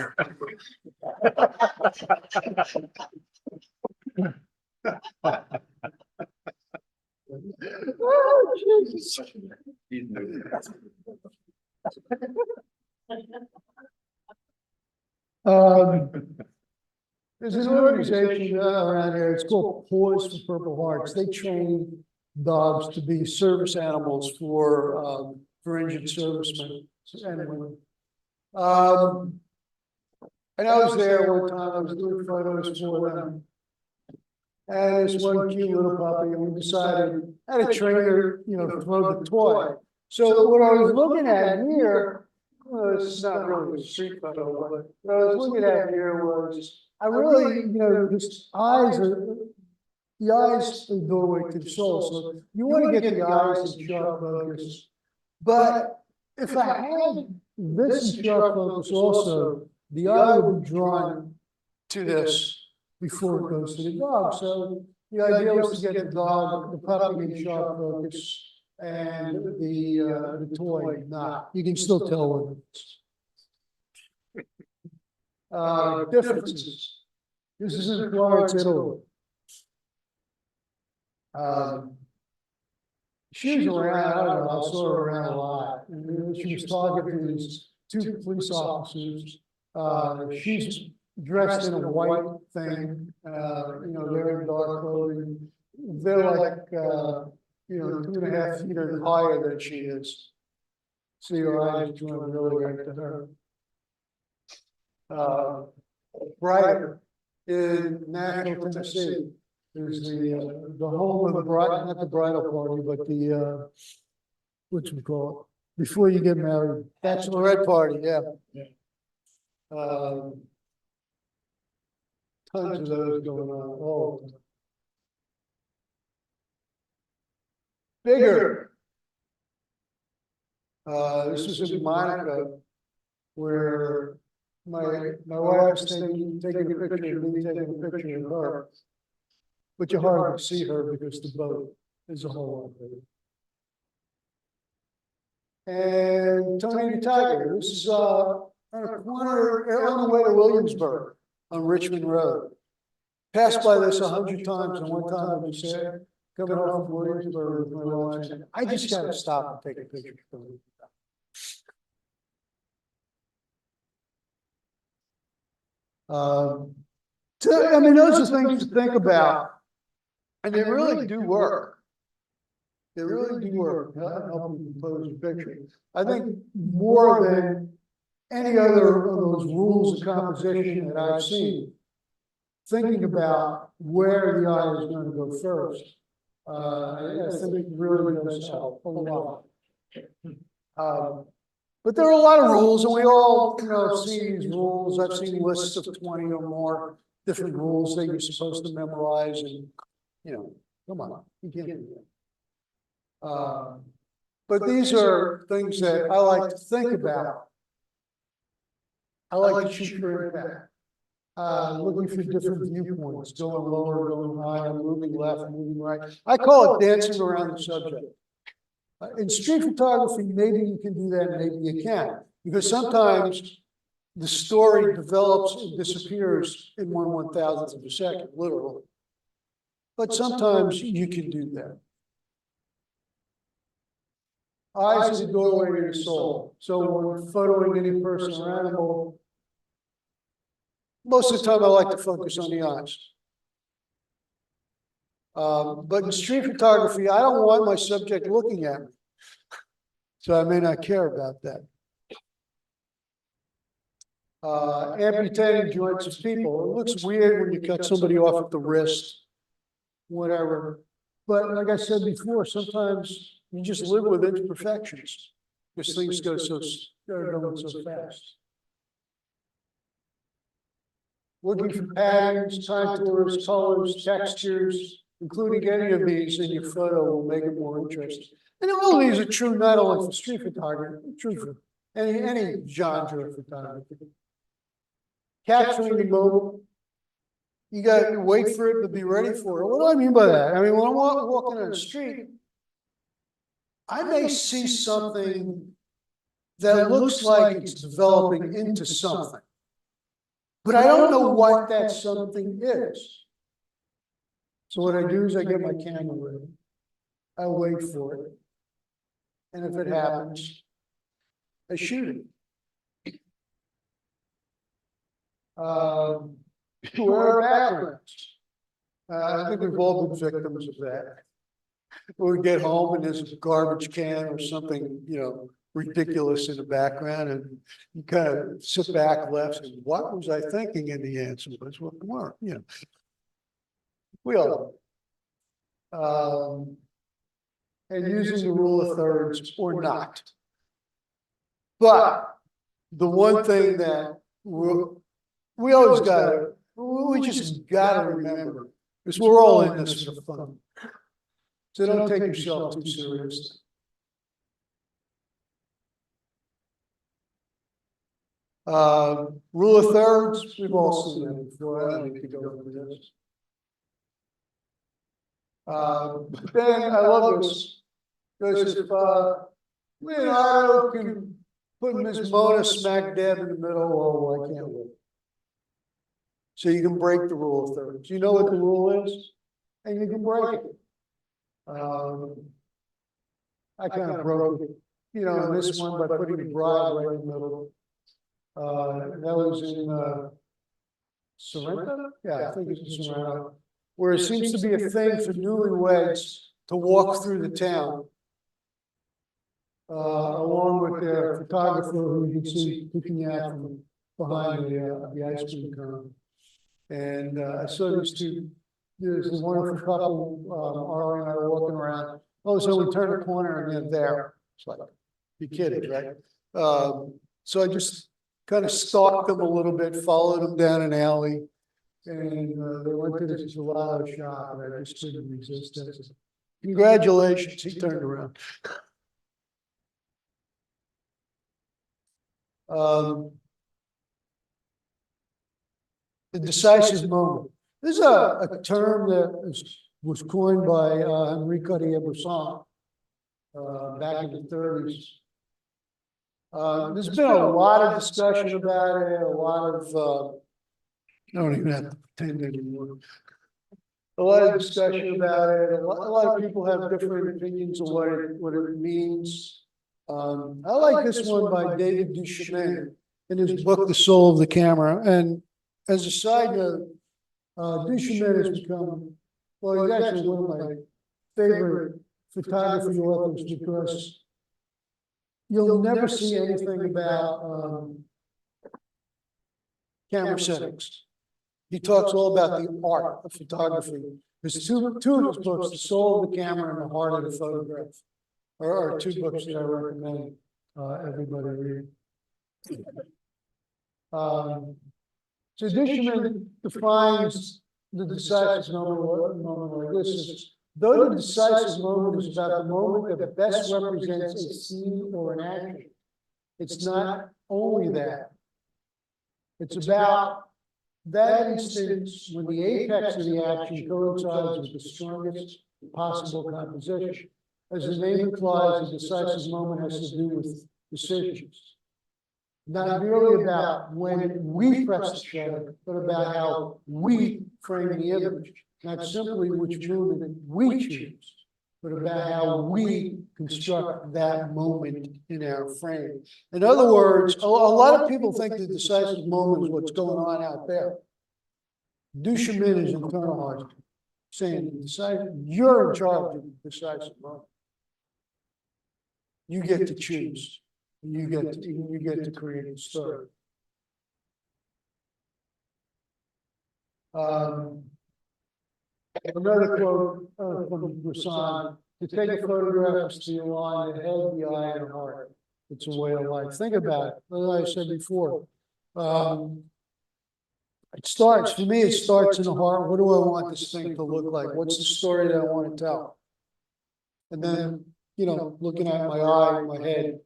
Speaker 1: Oh, Jesus. There's an organization around here, it's called Paws for Purple Hearts. They train dogs to be service animals for injured servicemen and women. And I was there one time, I was doing photos for them. And this one cute little puppy, and we decided, I had a trainer, throw the toy. So what I was looking at here, well, this is not really a street photo, but what I was looking at here was, I really, just the eyes are the doorway to the soul. So you want to get the eyes in sharp focus. But if I had this in sharp focus also, the eye would be drawn to this before it goes to the dog. So the idea was to get the dog, the puppy in sharp focus, and the toy not. You can still tell what it is. Differences. This is in Florence, Italy. She was around, I don't know, I saw her around a lot. And she was talking to these two police officers. She's dressed in a white thing, they're in dark clothing. They're like, 2.5 feet higher than she is. So your eyes are drawn really right to her. Brighter in Nashville, Tennessee. There's the home of the bride, not the bridal party, but the, what you call it, before you get married, bachelorette party, yeah. Tons of those going on all the time. Bigger. This was in Monaco, where my wife was taking a picture of me, taking a picture of her. But you hardly see her because the boat is a whole lot bigger. And Tony the Tiger, this is on a corner on the way to Williamsburg on Richmond Road. Passed by this 100 times, and one time I was there, coming off of Williamsburg with my wife, saying, I just gotta stop and take a picture of you. Those are things to think about. And they really do work. They really do work. Help you compose a picture. I think more than any other of those rules of composition that I've seen, thinking about where the eye is going to go first, I think it really does help a lot. But there are a lot of rules, and we all, see these rules. I've seen lists of 20 or more different rules that you're supposed to memorize, and come on, you can't do that. But these are things that I like to think about. I like to shoot for impact. Looking for different viewpoints, going lower, going higher, moving left, moving right. I call it dancing around the subject. In street photography, maybe you can do that, maybe you can't. Because sometimes the story develops and disappears in 1/1000th of a second, literally. But sometimes you can do that. Eyes are the doorway to your soul. So when we're photoing any person or animal, most of the time I like to focus on the eyes. But in street photography, I don't want my subject looking at me. So I may not care about that. Amputating joints of people. It looks weird when you cut somebody off at the wrist, whatever. But like I said before, sometimes you just live with imperfections because things go they're going so fast. Looking for patterns, contours, colors, textures, including any of these in your photo will make it more interesting. And all these are true not only for street photography, true for any genre of photography. Capturing the moment. You got to wait for it to be ready for it. What do I mean by that? I mean, when I'm walking on the street, I may see something that looks like it's developing into something. But I don't know what that something is. So what I do is I get my camera ready. I wait for it. And if it happens, I shoot it. Wear backgrounds. I think we've all been victims of that. We get home and there's a garbage can or something, ridiculous in the background, and you kind of sit back left and what was I thinking? And the answer was, well, come on, we all. And using the rule of thirds or not. But the one thing that we always we just gotta remember, because we're all in this for fun. So don't take yourself too seriously. Rule of thirds, we've all seen that before. I don't need to go into this. But then I love this, because if Leonardo can put Ms. Mona smack dab in the middle, oh, I can't wait. So you can break the rule of thirds. You know what the rule is, and you can break it. I kind of broke it, in this one by putting the bride right in the middle. That was in Sorrento? Yeah, I think it's in Sorrento. Where it seems to be a thing for newlyweds to walk through the town. Along with their photographer who you can see peeking out from behind the ice cream cone. And I saw these two, there's a wonderful couple, Arlie and I were walking around. Oh, so we turned a corner and they're there. It's like, you're kidding, right? So I just kind of stalked them a little bit, followed them down an alley. And they went to this gelato shop and I just couldn't resist it. Congratulations, he turned around. The decisive moment. This is a term that was coined by Henri Cartier-Bresson back in the 30s. There's been a lot of discussion about it, a lot of I don't even have to pretend anymore. A lot of discussion about it. A lot of people have different opinions of what it means. I like this one by David Duchemin in his book, The Soul of the Camera. And as a side note, Duchemin has become, well, he's actually one of my favorite photography authors because you'll never see anything about camera settings. He talks all about the art of photography. There's two of his books, The Soul of the Camera and The Heart of the Photograph, are two books that I recommend everybody read. So Duchemin defines the decisive moment like this. Though the decisive moment is about the moment that best represents a scene or an action, it's not only that. It's about that instance when the apex of the action coincides with the strongest possible composition. As the name implies, the decisive moment has to do with decisions. Not merely about when we press the shutter, but about how we frame the image. Not simply which movement we choose, but about how we construct that moment in our frame. In other words, a lot of people think the decisive moment is what's going on out there. Duchemin is internalized. saying you're in charge of the decisive moment. You get to choose. You get to create the story. Another quote from Rasan: to take a photograph is to align the head, the eye, and the heart. It's a way of life. Think about it. As I said before, it starts, for me, it starts in the heart. What do I want this thing to look like? What's the story that I want to tell? And then, looking at my eye, my head,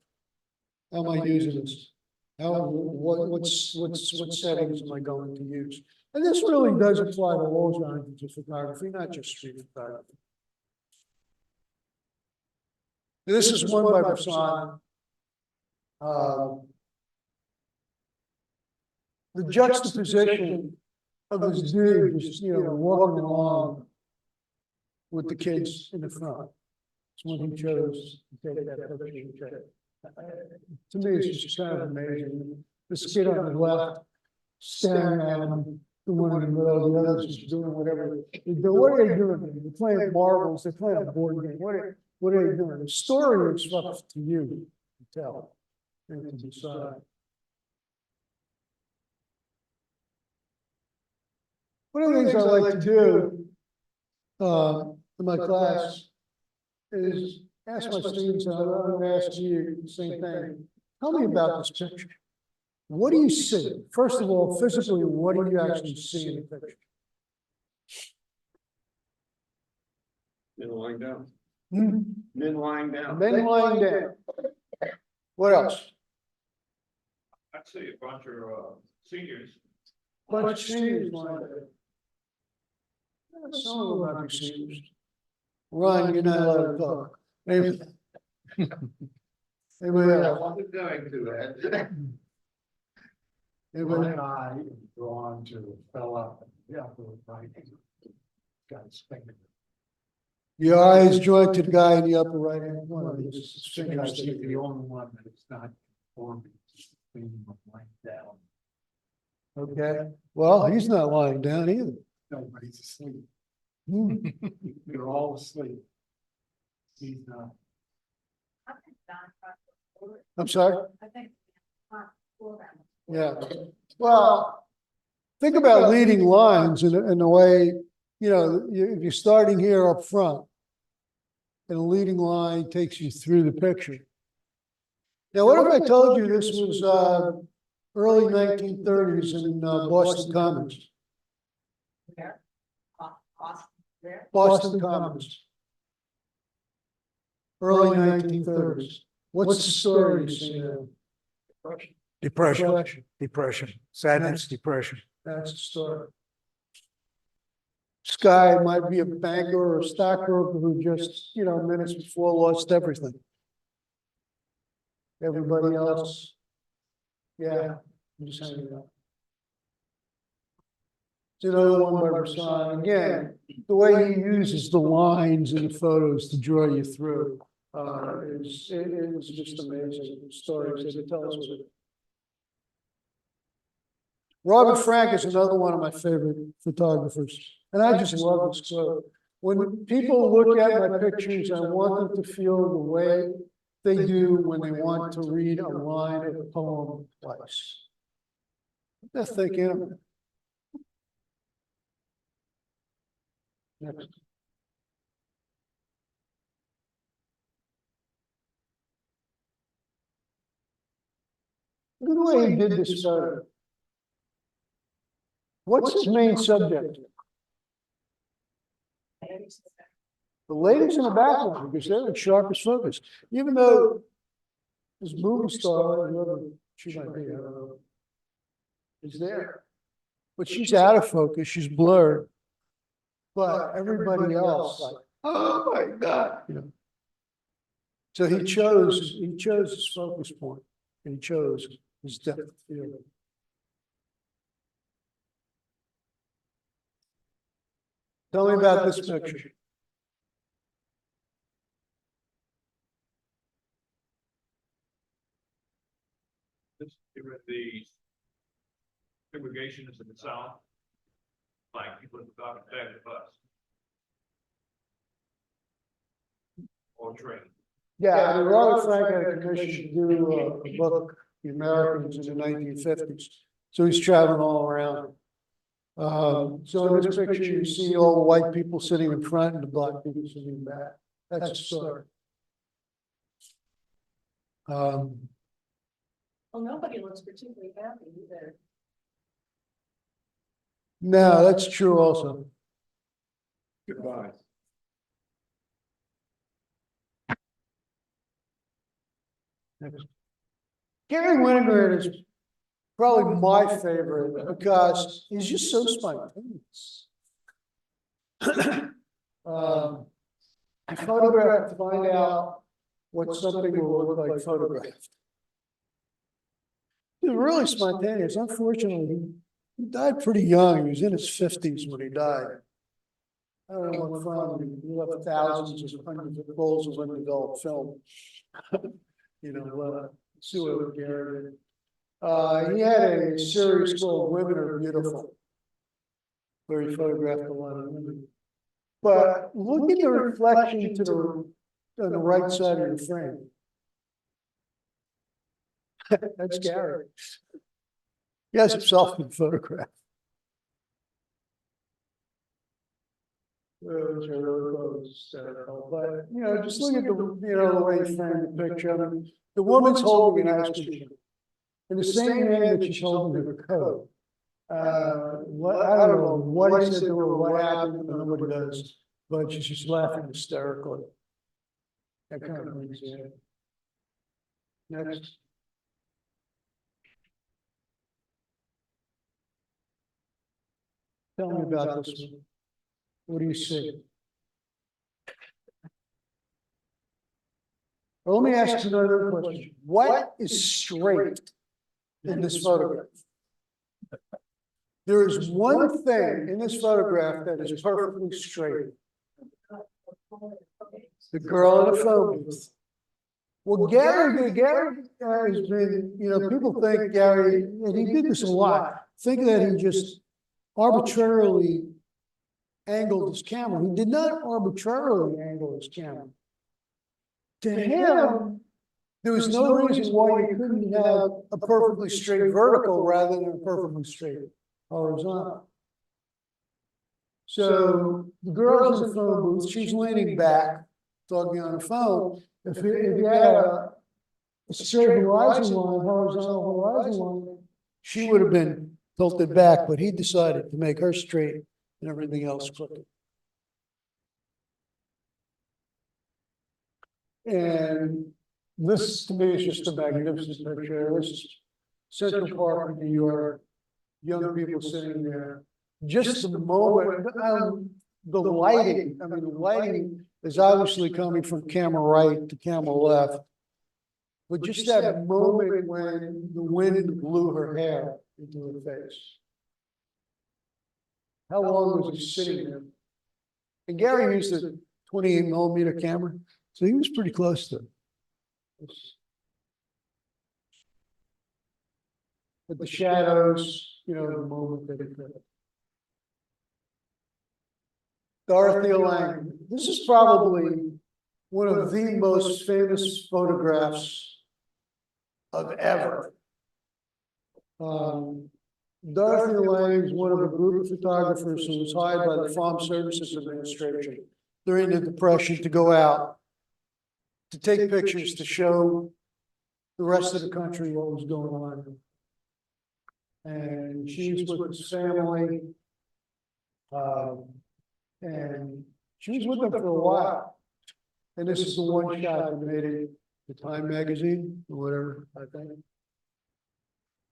Speaker 1: how am I using this? What settings am I going to use? And this really does apply to all genres of photography, not just street photography. This is one by Rasan. The juxtaposition of this dude just, walking along with the kids in the front. It's when he chose to take that picture. To me, it's just kind of amazing. This kid on the left, staring at him, the one in the middle, the others just doing whatever. What are they doing? They're playing marbles, they're playing a board game. What are they doing? The story is up to you to tell and to decide. One of the things I like to do in my class is ask my students, and I'm going to ask you the same thing. Tell me about this picture. What do you see? First of all, physically, what do you actually see in the picture?
Speaker 9: Men lying down.
Speaker 1: Hmm?
Speaker 9: Men lying down.
Speaker 1: Men lying down. What else?
Speaker 9: I'd say a bunch of seniors.
Speaker 1: Bunch of seniors lying down. Some of them might be seniors. Ron, you're not allowed to talk. Anybody else?
Speaker 2: wasn't going to that.
Speaker 1: Anybody?
Speaker 2: My eye is drawn to the fella, yeah, right. Guy's finger.
Speaker 1: Your eyes joined to the guy in the upper right hand corner. His fingers
Speaker 2: He's
Speaker 1: stick
Speaker 2: the only one that it's not forming, just being lying down.
Speaker 1: Okay, well, he's not lying down either.
Speaker 2: Nobody's asleep.
Speaker 1: Hmm.
Speaker 2: They're all asleep. He's not.
Speaker 1: I'm sorry?
Speaker 6: I think.
Speaker 1: Yeah. Well, think about leading lines in the way, if you're starting here up front and a leading line takes you through the picture. Now, what if I told you this was early 1930s in Boston Commons? Boston Commons. Early 1930s. What's the story you see there?
Speaker 2: Depression, sadness, depression.
Speaker 1: That's the story. This guy might be a banker or a stockbroker who just, minutes before lost everything. Everybody else, yeah, I'm just hanging out. It's another one by Rasan. Again, the way he uses the lines in the photos to draw you through is just amazing. The stories that it tells with it. Robert Frank is another one of my favorite photographers, and I just love this quote. When people look at my pictures, I want them to feel the way they do when they want to read a line of a poem twice. They're thinking of it. Next. Look at the way he did this photo. What's his main subject? The ladies in the background, because they're in sharpest focus. Even though this movie star, whoever she might be, I don't know, is there. But she's out of focus, she's blurred. But everybody else, like, oh my God. So he chose his focus point, and he chose his depth of field. Tell me about this picture.
Speaker 9: The segregation is in the south, like people at the back of the bus.
Speaker 4: on train.
Speaker 1: Yeah, I mean, Robert Frank had a commission to do a book, The Americans in the 1950s. So he's traveling all around. So in this picture, you see all the white people sitting in front and the black people sitting in back. That's the story.
Speaker 3: Well, nobody looks particularly happy either.
Speaker 1: No, that's true also.
Speaker 9: Goodbye.
Speaker 1: Gary Winograd is probably my favorite because he's just so spontaneous. I photographed to find out what something will look like photographed. He was really spontaneous. Unfortunately, he died pretty young. He was in his 50s when he died. I don't know what from. He left thousands of hundreds of rolls of undeveloped film. You know, see what Gary did. He had a series called Women Are Beautiful, where he photographed a lot of women. But look at the reflection to on the right side of the frame. That's Gary. He has himself in photograph. Those are really close, but you know, just look at the the way he framed the picture. I mean, the woman's holding an ice cream in the same hand that she's holding her coat. What I don't know what he said to her, what happened, nobody knows, but she's just laughing hysterically. That kind of makes it. Next. Tell me about this one. What do you see? Well, let me ask you another question. What is straight in this photograph? There is one thing in this photograph that is perfectly straight. The girl in the phone booth. Well, Gary has been, people think Gary, and he did this a lot, think that he just arbitrarily angled his camera. He did not arbitrarily angle his camera. To him, there was no reason why you couldn't have a perfectly straight vertical rather than a perfectly straight horizontal. So the girl's in the phone booth, she's leaning back, talking on the phone. If you had a straight horizon line, horizontal horizon line, she would have been tilted back, but he decided to make her straight and everything else crooked. And this to me is just a magnificent picture. This is Central Park in New York, young people sitting there. Just the moment, the lighting, I mean, the lighting is obviously coming from camera right to camera left. But just that moment when the wind blew her hair into her face. How long was he sitting there? And Gary used a 28mm camera, so he was pretty close to it. But the shadows, the moment that it could. Dorothea Lange. This is probably one of the most famous photographs of ever. Dorothea Lange is one of a group of photographers who was hired by the Farm Services Administration during the Depression to go out to take pictures to show the rest of the country what was going on. And she was with his family. And she was with them for a while. And this is the one shot that made it the Time magazine or whatever, I think.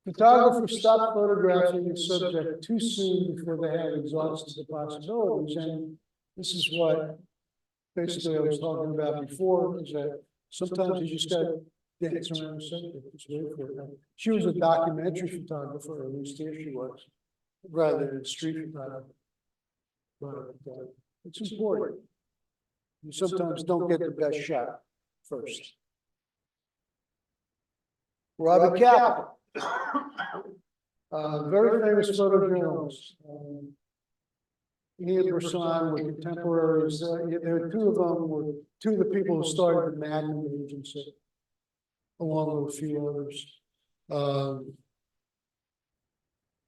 Speaker 1: Photographers stopped photographing the subject too soon before they had exhausted the possibilities. And this is what basically I was talking about before, is that sometimes you just got to dance around the subject. Just wait for it. She was a documentary photographer, or at least here she was, rather than a street photographer. But it's important. You sometimes don't get the best shot first. Robert Capa, very famous photojournalist. he and Brisson were contemporaries. There are two of them were two of the people who started the Magnum agency, along with a few others.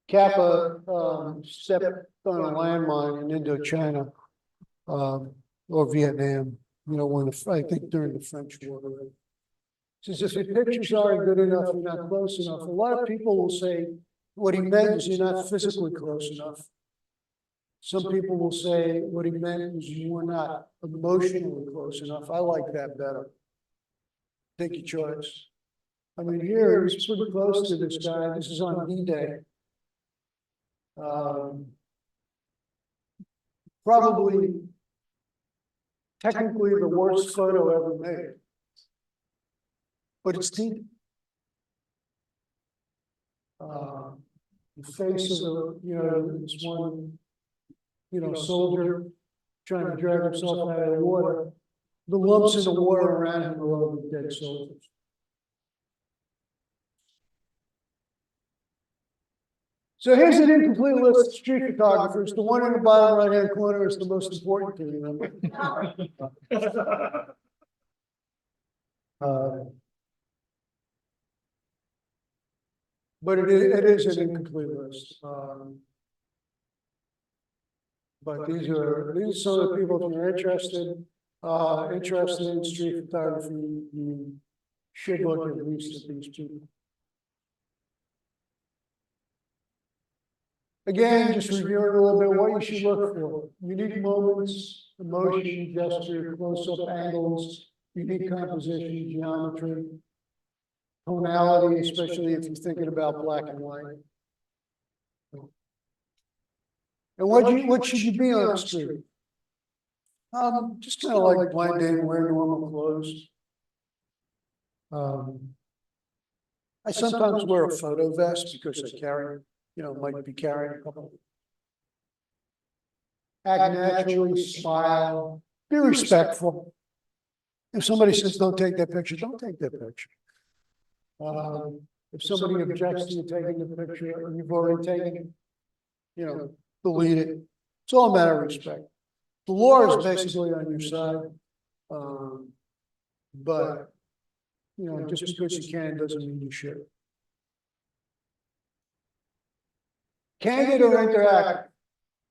Speaker 1: Kappa stepped on a landmine in Indochina, or Vietnam, when I think during the French War. Says if your pictures aren't good enough, you're not close enough. A lot of people will say what he meant is you're not physically close enough. Some people will say what he meant is you were not emotionally close enough. I like that better. Take your choice. I mean, here he's pretty close to this guy. This is on D-Day. Probably technically the worst photo ever made. But it's deep. The face of this one, soldier trying to drag himself out of the water. The lumps in the water around him are all the dead soldiers. So here's an incomplete list of street photographers. The one in the bottom right-hand corner is the most important to remember. But it is an incomplete list. But these are some of the people, if you're interested in street photography, you should look at least at these people. Again, just reviewing a little bit what you should look for. Unique moments, emotion, gesture, close-up angles, unique composition, geometry, tonality, especially if you're thinking about black and white. And what should you be on the street? Just kind of like blend in, wear normal clothes. I sometimes wear a photo vest because I carry, might be carrying a couple. Act naturally, smile, be respectful. If somebody says don't take that picture, don't take that picture. If somebody objects to you taking the picture and you've already taken it, delete it. It's all a matter of respect. The law is basically on your side. But, just because you can doesn't mean you should. Candid or interactive?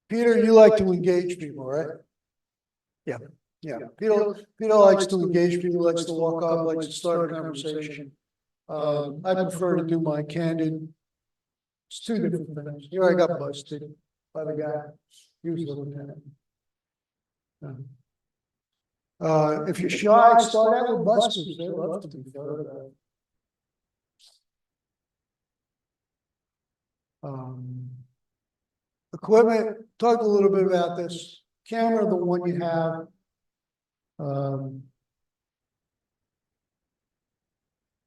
Speaker 1: Peter, you like to engage people, right? Yeah. Peter likes to engage people, likes to walk up, likes to start a conversation. I prefer to do my candid. It's two different things. Here I got busted by the guy. He was looking at it. If you're shy, start out with busters. They love to be photographed. Equipment, talk a little bit about this. Camera, the one you have.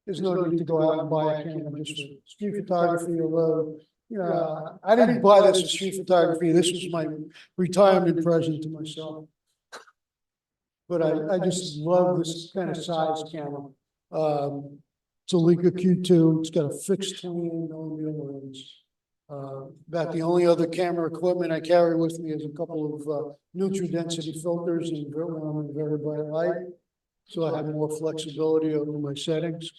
Speaker 1: There's no need to go out and buy a camera just for street photography, although, I didn't buy this for street photography. This was my retirement present to myself. But I just love this kind of size camera. It's a Leica Q2. It's got a fixed 28mm lens. About the only other camera equipment I carry with me is a couple of neutral density filters and very bright light. So I have more flexibility over my settings.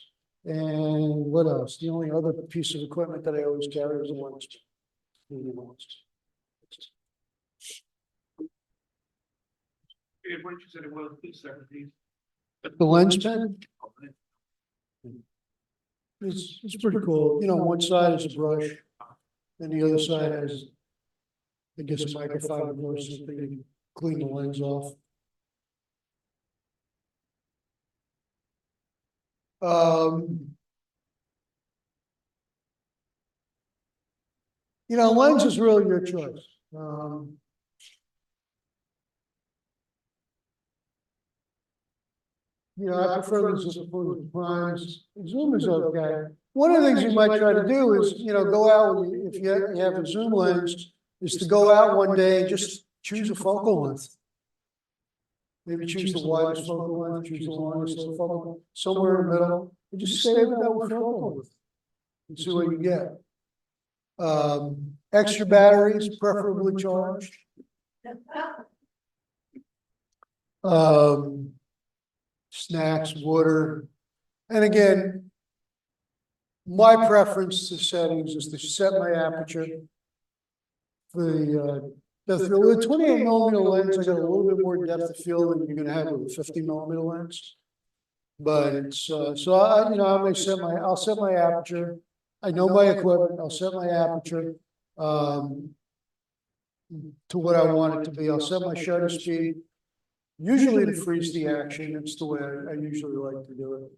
Speaker 1: And what else? The only other piece of equipment that I always carry is a lens.
Speaker 9: What did you say it was, please, second,
Speaker 1: The lens pen? It's pretty cool. One side is a brush, and the other side has, I guess, a microfiber or something to clean the lens off. Lens is really your choice. I prefer the primes. Zoom is okay. One of the things you might try to do is, go out, if you have a zoom lens, is to go out one day and just choose a focal length. Maybe choose the widest focal length, choose the longest focal length, somewhere in the middle, and just stay with that one focal length and see what you get. Extra batteries, preferably charged. Snacks, water. And again, my preference to settings is to set my aperture. The 28mm lens, I got a little bit more depth of field than you're gonna have with a 50mm lens. But it's, so I, I'll set my aperture. I know my equipment, I'll set my aperture, to what I want it to be. I'll set my shutter speed. Usually to freeze the action, it's the way I usually like to do it.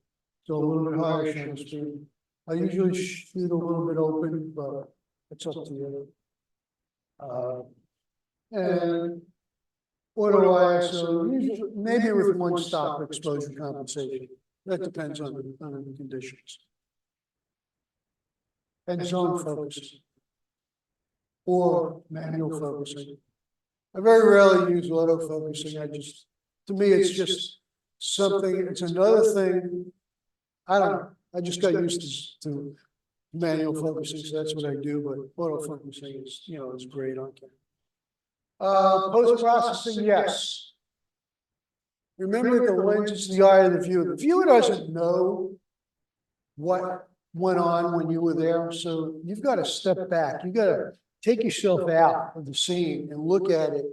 Speaker 1: So a little bit higher shutter speed. I usually shoot a little bit open, but it's up to you. And auto ISO, usually, maybe with one stop exposure compensation. That depends on the conditions. And zone focusing. Or manual focusing. I very rarely use auto focusing. To me, it's just something, it's another thing. I don't know. I just got used to manual focusing, so that's what I do, but auto focusing is, it's great on camera. Post-processing, yes. Remember that the lens is the eye of the viewer. The viewer doesn't know what went on when you were there, so you've got to step back. You've got to take yourself out of the scene and look at it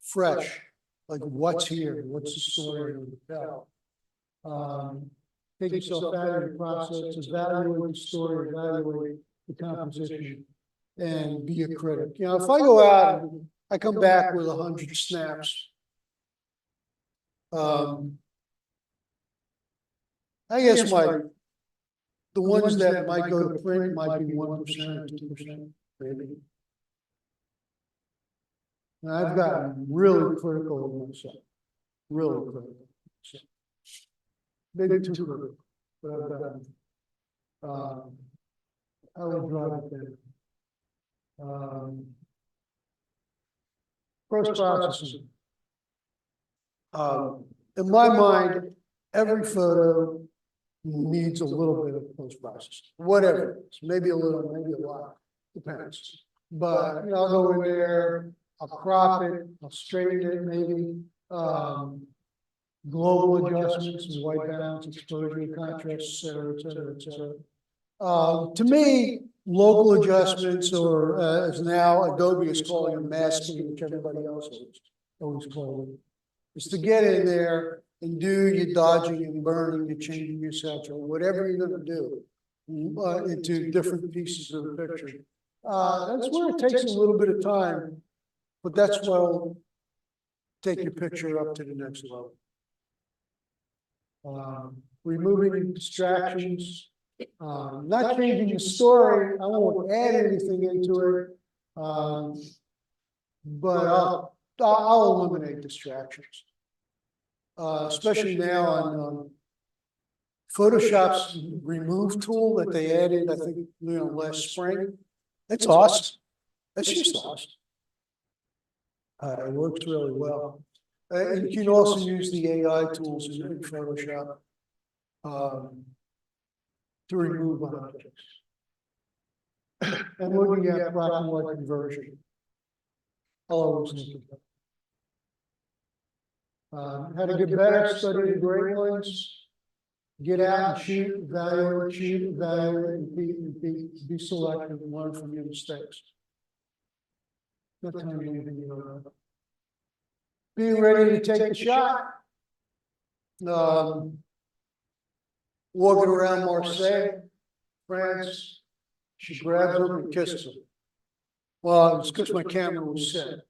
Speaker 1: fresh, like what's here, what's the story to tell. Take yourself out of the process, evaluate the story, evaluate the composition, and be a critic. If I go out and I come back with 100 snaps, I guess the ones that might go to print might be 1% or 2%, maybe. And I've gotten really critical of myself, really critical. Maybe too critical, but I've gotten. I will drive it there. Post-processing. In my mind, every photo needs a little bit of post-processing, whatever it is, maybe a little, maybe a lot, depends. But I'll go in there, I'll crop it, I'll straighten it, maybe. Global adjustments, white balance, exposure, contrast, et cetera. To me, local adjustments, or as now Adobe is calling them masking, which everybody else always call it, is to get in there and do your dodging and burning, your changing your saturation, whatever you're going to do into different pieces of the picture. That's where it takes a little bit of time, but that's what will take your picture up to the next level. Removing distractions, not changing the story. I won't add anything into it, but I'll eliminate distractions. Especially now on Photoshop's remove tool that they added, I think, last spring. It's awesome. It's just awesome. It works really well. And you can also use the AI tools in Photoshop to remove objects. And looking at black and white conversion. I'll always look at that. How to get better, study the gray lines. Get out and shoot, evaluate, repeat, be selective, and learn from your mistakes. Not telling you anything you don't know. Being ready to take the shot. Walking around Marseille, France, she grabs him and kisses him. Well, it's because my camera was set.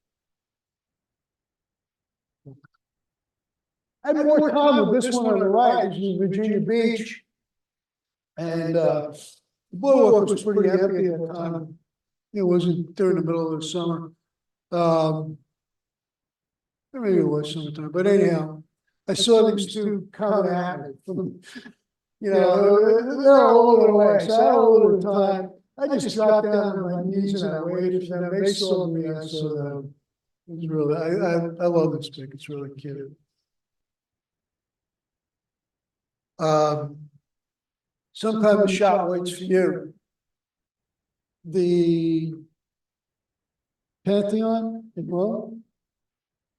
Speaker 1: I had more time with this one on the right. This is Virginia Beach. And the boardwalk was pretty empty at the time. It wasn't during the middle of the summer. Maybe it was sometime, but anyhow, I saw these two coming at me from, they're a little away, so I had a little time. I just dropped down on my knees and I waited for them. They saw me, I saw them. It was really, I love this pic. It's really cute. Sometimes the shot waits for you. The Pantheon in Rome,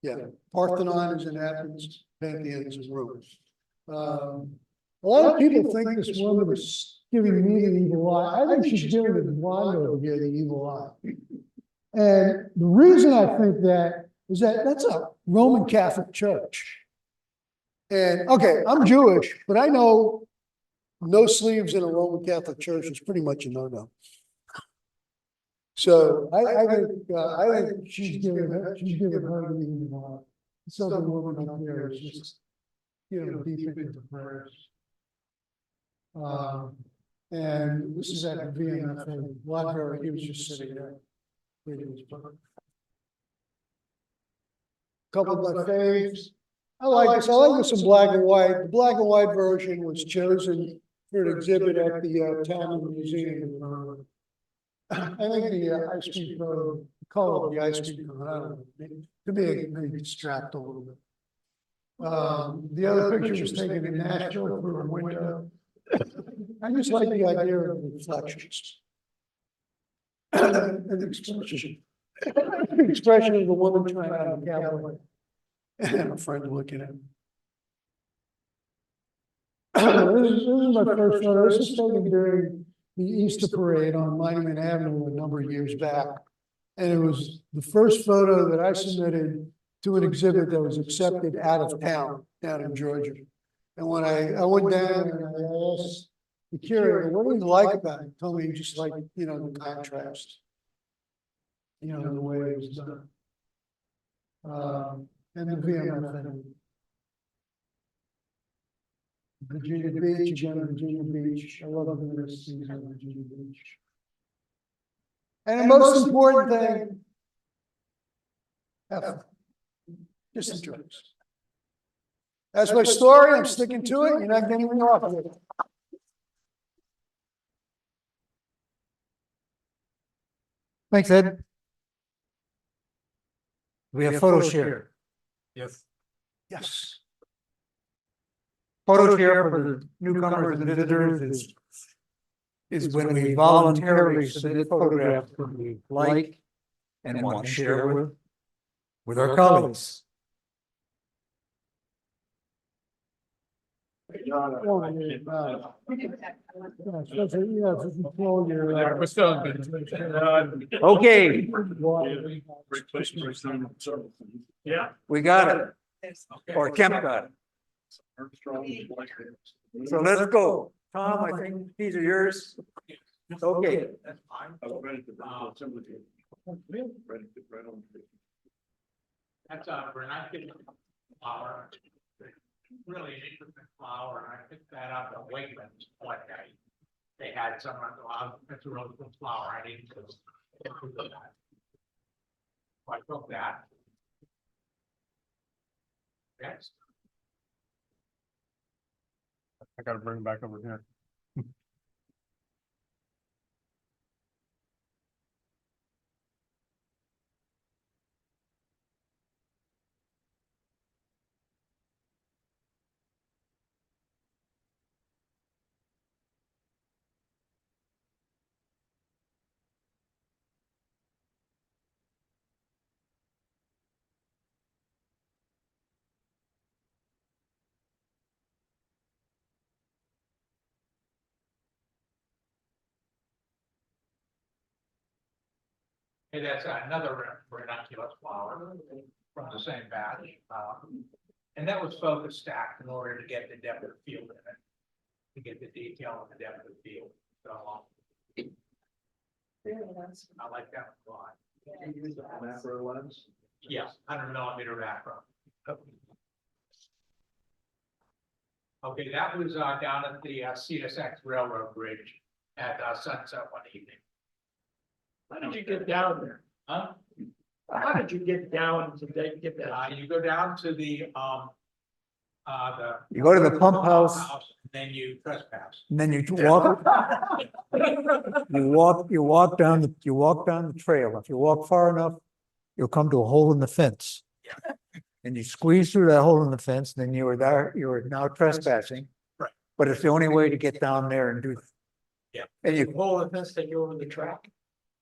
Speaker 1: Yeah, Parthenon is in Athens, Pantheon is in Rome. A lot of people think this woman is giving me the evil eye. I think she's giving the blonde over here the evil eye. And the reason I think that is that that's a Roman Catholic church. And okay, I'm Jewish, but I know no sleeves in a Roman Catholic church is pretty much a no-no. So I think she's giving her the evil eye. This other woman up there is just, deep into prayers. And this is at the VMFA library. He was just sitting there. Couple of my faves. I like this. I like this in black and white. The black and white version was chosen for an exhibit at the Town Museum. I think the ice cream cone, the color of the ice cream cone, I don't know, to me, it maybe distract a little bit. The other picture was taken in Nashville through a window. I just like the idea of reflections. And the expression of the woman trying to have a cowboy. And a friend looking at him. This is my first photo. This is taken during the Easter parade on Monument Avenue a number of years back. And it was the first photo that I submitted to an exhibit that was accepted out of town, down in Georgia. And when I went down and I asked the curator, what do you like about it? He told me he just like, the contrast. The way it was done. And the VMF. Virginia Beach, again, Virginia Beach. I love the season of Virginia Beach. And the most important thing, have fun. Just enjoy it. That's my story. I'm sticking to it. You're not getting me off of it.
Speaker 2: Thanks, Ed. We have photo share.
Speaker 7: Yes.
Speaker 1: Yes.
Speaker 2: Photo share for the newcomers and visitors is when we voluntarily submit photographs that we like and want to share with our colleagues. Okay,
Speaker 7: Yeah.
Speaker 2: we got it. Or Kemp got it. So let's go. Tom, I think these are yours. Okay.
Speaker 9: I was ready to right on.
Speaker 8: That's vernacular flower. Really an interesting flower, and I picked that up at Wegmans one day. They had some, that's a really good flower, I didn't just. So I took that. Yes.
Speaker 7: I gotta bring it back over here.
Speaker 8: And that's another vernacular flower from the same batch. And that was focus stacked in order to get the depth of field in it, to get the detail and the depth of field. So I like that a lot.
Speaker 9: Macro lens?
Speaker 8: Yes, 100mm macro. Okay, that was down at the CSX Railroad Bridge at sunset one evening. How did you get down there? Huh? How did you get down to get that? You go down to the
Speaker 2: You go to the pump house,
Speaker 8: then you trespass.
Speaker 2: and then you walk. You walk down the trail. If you walk far enough, you'll come to a hole in the fence. And you squeeze through that hole in the fence, and then you are now trespassing.
Speaker 8: Right.
Speaker 2: But it's the only way to get down there and do.
Speaker 8: Yeah.
Speaker 2: And you
Speaker 8: Hole in the fence, take you over the track.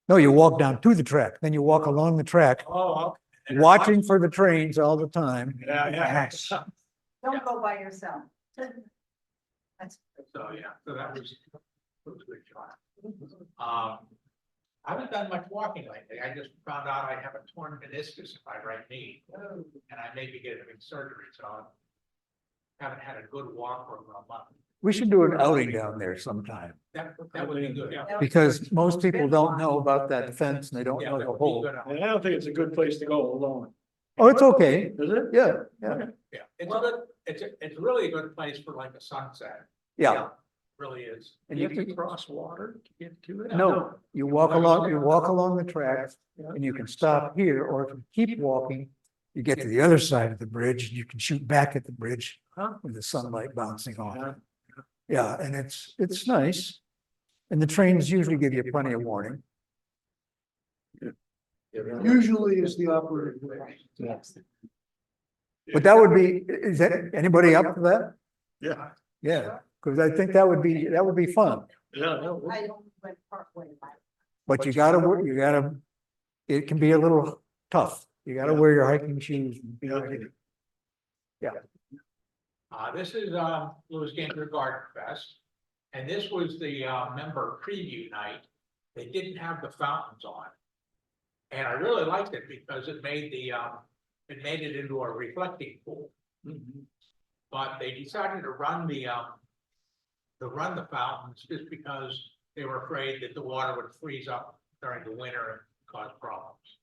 Speaker 2: No, you walk down to the track, then you walk along the track,
Speaker 8: Oh,
Speaker 2: watching for the trains all the time.
Speaker 8: Yeah.
Speaker 5: Don't go by yourself. That's.
Speaker 10: So, yeah, so that was a good shot. I haven't done much walking lately. I just found out I have a torn meniscus in my right knee. And I may be getting surgery, so I haven't had a good walk for a month.
Speaker 2: We should do an outing down there sometime,
Speaker 10: That would be good, yeah.
Speaker 2: because most people don't know about that fence and they don't
Speaker 10: Yeah,
Speaker 2: know
Speaker 10: that
Speaker 2: the
Speaker 10: would be
Speaker 2: whole.
Speaker 10: good.
Speaker 8: And I don't think it's a good place to go alone.
Speaker 2: Oh, it's okay.
Speaker 8: Is it?
Speaker 2: Yeah, yeah,
Speaker 10: Yeah, it's a good, it's really a good place for like a sunset.
Speaker 2: yeah.
Speaker 10: Really is.
Speaker 2: And
Speaker 8: You
Speaker 2: you
Speaker 8: have to
Speaker 2: can,
Speaker 8: cross water to get to it?
Speaker 2: no, you walk along the tracks and you can stop here, or if you keep walking, you get to the other side of the bridge and you can shoot back at the bridge with the sunlight bouncing off. Yeah, and it's nice. And the trains usually give you plenty of warning.
Speaker 1: Usually is the operating way.
Speaker 2: But that would be, is that, anybody up for that?
Speaker 8: Yeah.
Speaker 2: Yeah, because I think that would be fun,
Speaker 8: Yeah.
Speaker 5: I don't went partway.
Speaker 2: but you gotta, it can be a little tough. You gotta wear your hiking shoes. And be ready.
Speaker 10: This is, Lewis Gander Garden Fest. And this was the, member preview night. They didn't have the fountains on. And I really liked it because it made it into a reflecting pool. But they decided to run the fountains just because they were afraid that the water would freeze up during the winter and cause problems.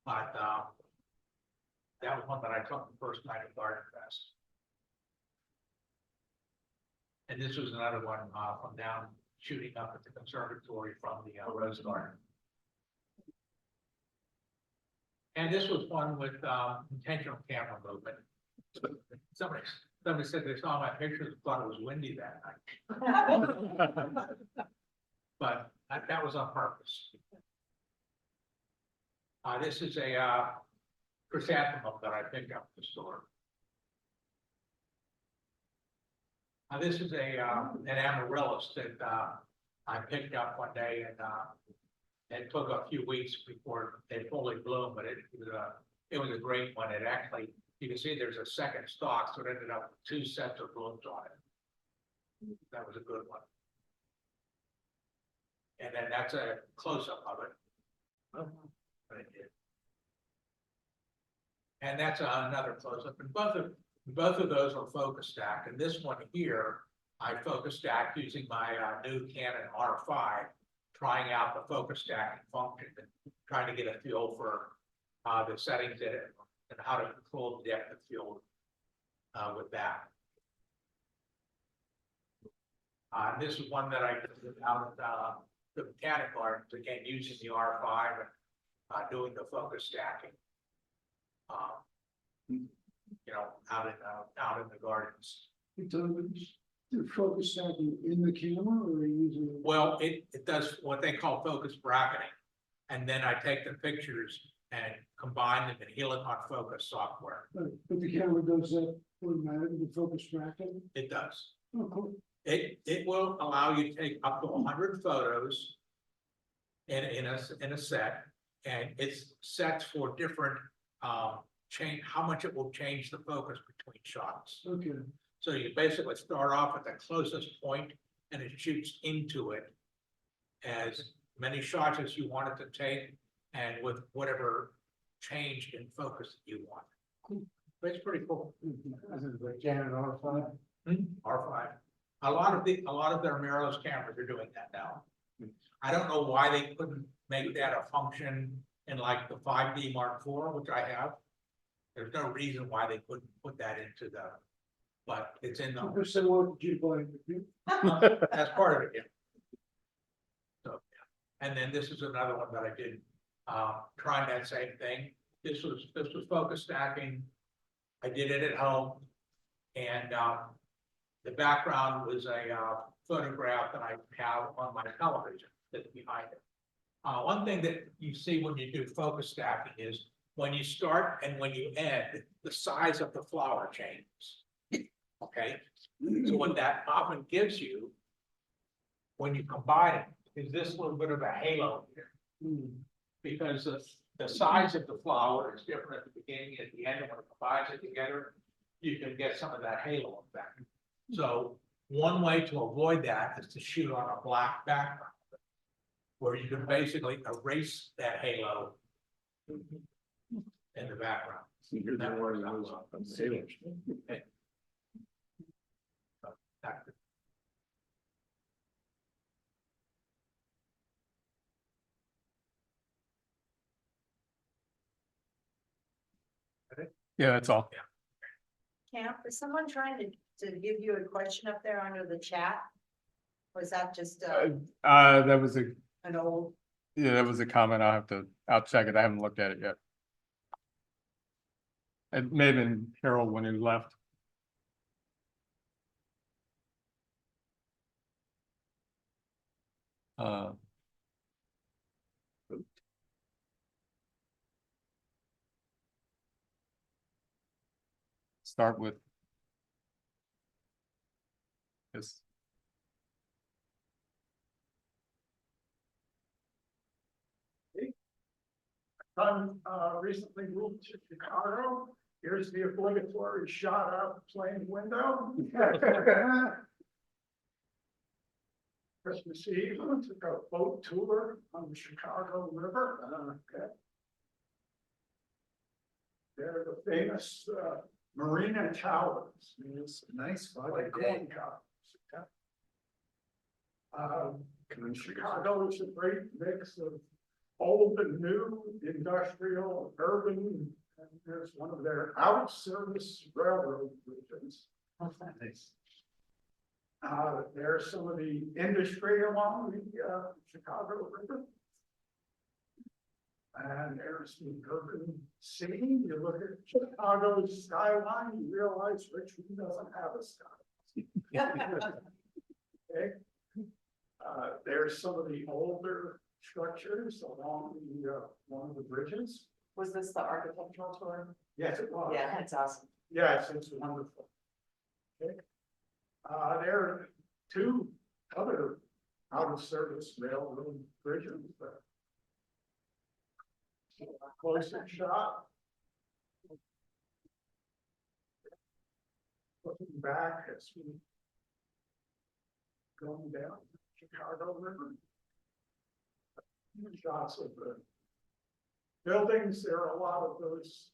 Speaker 10: But, that was one that I took the first night of Garden Fest. And this was another one, from down shooting up at the conservatory from the, Rose Garden. And this was one with, intentional camera movement. Somebody said they saw my pictures and thought it was windy that night. But that was on purpose. This is a, chrysanthemum that I picked up at the store. This is an amaryllis that I picked up one day, and it took a few weeks before it fully bloomed, but it was a great one. It actually, you can see there's a second stalk, so it ended up with 2 sets of blooms on it. That was a good one. And then that's a close-up of it. Right there. And that's another close-up, and both of those are focus stacked, and this one here, I focus stacked using my new Canon R5, trying out the focus stacking function and trying to get a feel for the settings in it and how to control the depth of field with that. This is one that I did out at the Botanic Gardens, again, using the R5 and doing the focus stacking. You know, out in the gardens.
Speaker 1: You're focus stacking in the camera or are you using?
Speaker 10: Well, it does what they call focus bracketing. And then I take the pictures and combine them in Helicon Focus software.
Speaker 1: But the camera does that automatically, the focus tracking?
Speaker 10: It does.
Speaker 1: Oh, cool.
Speaker 10: It will allow you to take up to 100 photos in a set, and it's sets for different change, how much it will change the focus between shots.
Speaker 1: Okay.
Speaker 10: So you basically start off at the closest point and it shoots into it as many shots as you want it to take and with whatever change in focus that you want.
Speaker 1: Cool.
Speaker 10: But it's pretty cool.
Speaker 1: Canon R5?
Speaker 10: R5. A lot of their mirrorless cameras are doing that now. I don't know why they couldn't make that a function in like the 5D Mark IV, which I have. There's no reason why they couldn't put that into the, but it's in the. That's part of it, yeah. So, yeah. And then this is another one that I did, trying that same thing. This was focus stacking. I did it at home, and the background was a photograph that I have on my television that's behind it. One thing that you see when you do focus stacking is when you start and when you end, the size of the flower changes. Okay, so what that often gives you when you combine it is this little bit of a halo here. Because the size of the flower is different at the beginning and at the end, and when it combines it together, you can get some of that halo effect. So one way to avoid that is to shoot on a black background, where you can basically erase that halo in the background. That works out well. Okay. So, that-
Speaker 7: Yeah, that's all.
Speaker 3: Camp, is someone trying to give you a question up there under the chat? Or is that just
Speaker 7: That was a,
Speaker 3: an old?
Speaker 7: yeah, that was a comment. I'll check it. I haven't looked at it yet. It may have been Harold when he left. Start with this.
Speaker 2: Recently moved to Chicago. Here's the obligatory shot out plane window. Christmas Eve, took a boat tour on the Chicago River. They're the famous Marina Towers. It's nice. Chicago is a great mix of old and new, industrial, urban, and there's one of their out of service railroad bridges. There's some of the industry along the Chicago River. And there's the urban scene. You look at Chicago's skyline, you realize Richmond doesn't have a skyline. Okay. There's some of the older structures along the one of the bridges.
Speaker 3: Was this the architectural tour?
Speaker 2: Yes, it was.
Speaker 3: Yeah, that's awesome.
Speaker 2: Yes, it's wonderful. Okay. There are two other out of service railroad bridges. Closer shot. Looking back as we going down Chicago River. Shots of the buildings. There are a lot of those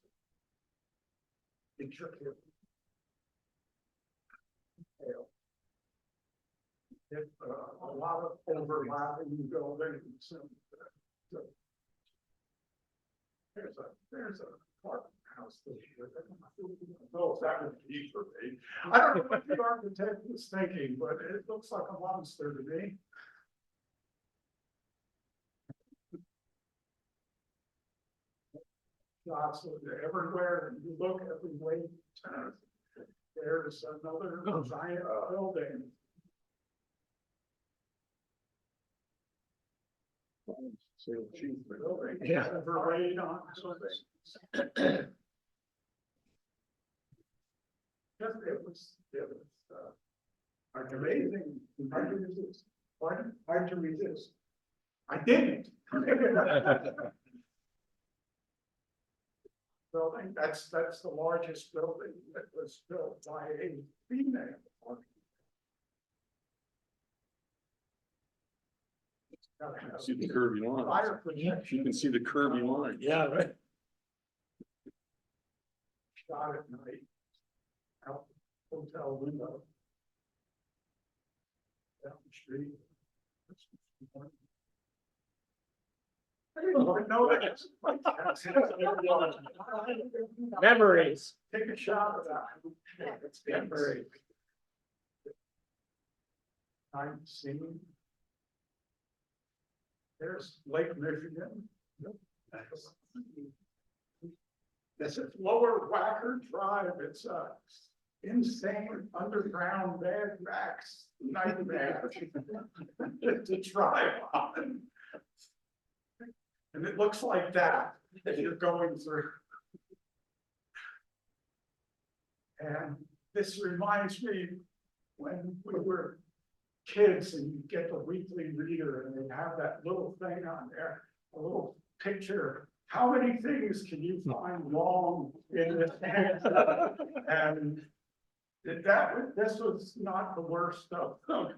Speaker 2: intricate detail. A lot of overlapping buildings. And, there's a apartment house this year. Oh, that would be for me. I don't know what the architect was thinking, but it looks like a monster to me. Shots of everywhere, and you look every way. There's another giant building. Yeah. Parade on something. It was amazing. Hard to resist. Pardon? Hard to resist. I didn't. Building, that's the largest building that was built by a female architect.
Speaker 9: See the curvy line.
Speaker 2: Fire protection.
Speaker 9: You can see the curvy line.
Speaker 2: Yeah, right. Shot at night. Out the hotel window. Down the street. I didn't even know that.
Speaker 8: Memories.
Speaker 2: Take a shot of that. It's memory. Night scene. There's Lake Michigan. This is Lower Wacker Drive. It's a insane underground Mad Max nightmare to drive on. And it looks like that as you're going through. And this reminds me when we were kids and you get the weekly reader and they have that little thing on there, a little picture
Speaker 11: how many things can you find wrong in this? And this was not the worst of them.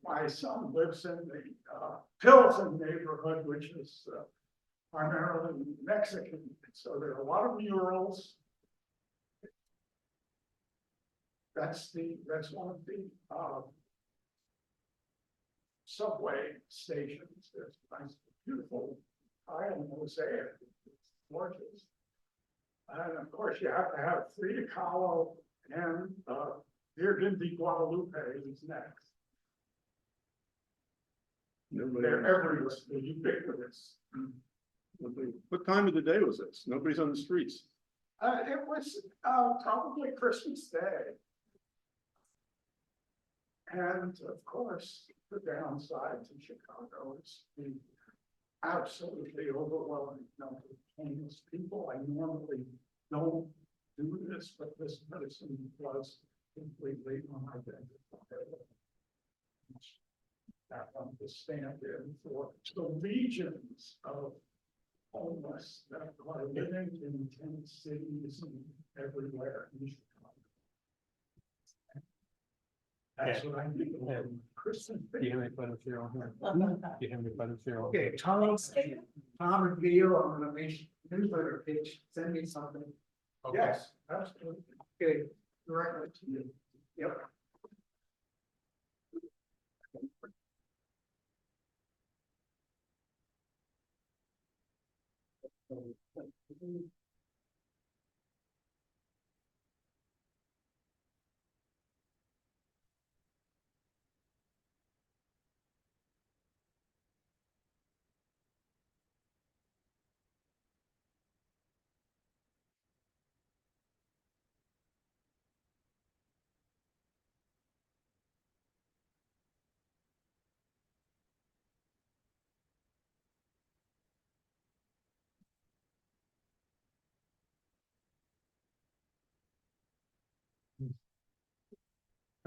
Speaker 11: My son lives in the Pilsen neighborhood, which is primarily Mexican, so there are a lot of murals. That's one of the subway stations. There's a nice, beautiful tile mosaic. It's gorgeous. And of course, you have to have Frida Kahlo and Virgen de Guadalupe is next. They're everywhere, they're ubiquitous.
Speaker 9: What time of the day was this? Nobody's on the streets.
Speaker 11: It was probably Christmas Day. And of course, the downside to Chicago is the absolutely overwhelming number of homeless people. I normally don't do this, but this person was completely unidentified. I understand in for the legions of homeless that are living in 10 cities and everywhere in Chicago. That's what I think of Christmas.
Speaker 7: Do you have any photos here on here? Do you have any photos here on?
Speaker 2: Okay, Tom and video on the newsletter page, send me something.
Speaker 10: Okay.
Speaker 11: Yes, absolutely.
Speaker 2: Okay, directly to you. Yep.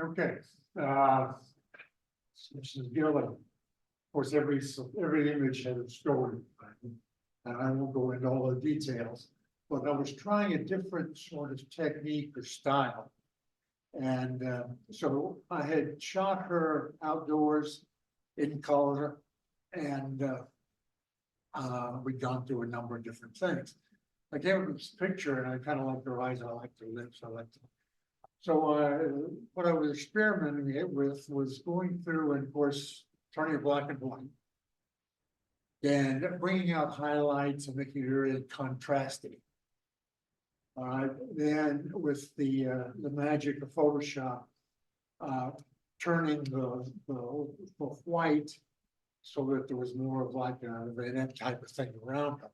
Speaker 11: Okay, this is Gillen. Of course, every image had a story, and I won't go into all the details, but I was trying a different sort of technique or style. And so I had shot her outdoors in color, and we'd gone through a number of different things. I gave her this picture, and I kind of liked her eyes, I liked her lips, I liked her. So what I was experimenting it with was going through and of course, turning it black and white. And bringing out highlights and making it very contrasting. All right, then with the magic of Photoshop, turning the white so that there was more of like that type of thing around them.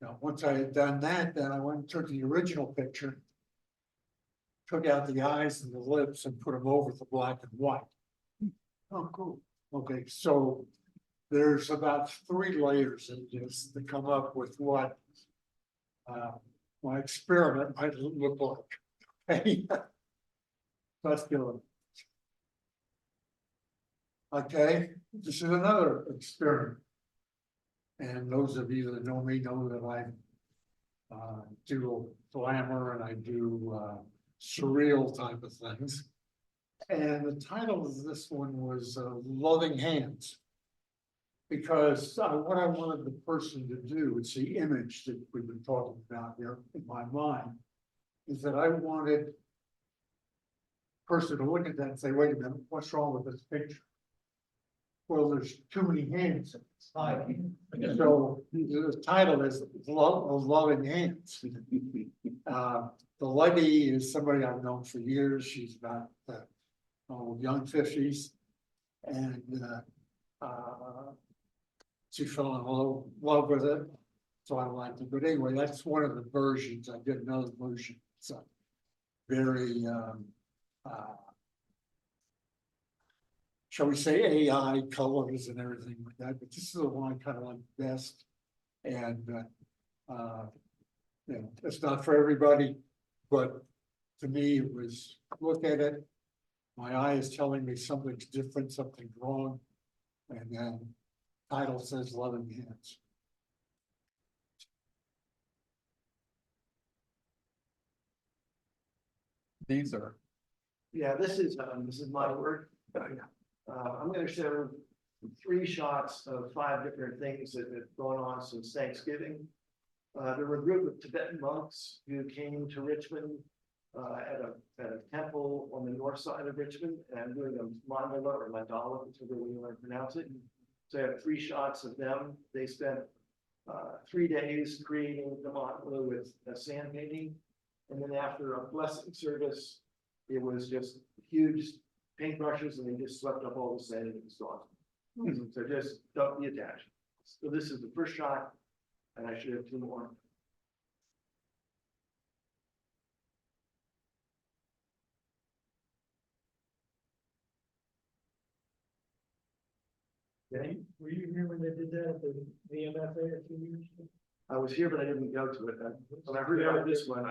Speaker 11: Now, once I had done that, then I went and took the original picture, took out the eyes and the lips and put them over the black and white. Oh, cool. Okay, so there's about 3 layers in this to come up with what my experiment might look like. Okay, let's go. Okay, this is another experiment. And those of you that know me know that I do glamour and I do surreal type of things. And the title of this one was Loving Hands. Because what I wanted the person to do, it's the image that we've been talking about here in my mind, is that I wanted the person to look at that and say, wait a minute, what's wrong with this picture? Well, there's too many hands in it. So the title is Loving Hands. The lady is somebody I've known for years. She's about young 50s. And she fell in love with it. So I liked it. But anyway, that's one of the versions. I did another version. So very shall we say AI colors and everything like that, but this is the one I kind of like best. And you know, it's not for everybody, but to me it was, look at it, my eye is telling me something's different, something's wrong, and then Title says Loving Hands.
Speaker 7: These are,
Speaker 4: Yeah, this is my work. I'm gonna show 3 shots of 5 different things that have gone on since Thanksgiving. There were a group of Tibetan monks who came to Richmond at a temple on the north side of Richmond, and I'm doing a mandala or mandala, whichever way you want to pronounce it. So I have 3 shots of them. They spent 3 days creating the mandala with a sand painting. And then after a blessing service, it was just huge paintbrushes and they just swept up all the sand and it was gone. So just don't be attached. So this is the first shot and I should have 2 more. Okay,
Speaker 8: Were you here when they did that at the VMFA a few years ago?
Speaker 4: I was here, but I didn't go to it. When I heard about this one,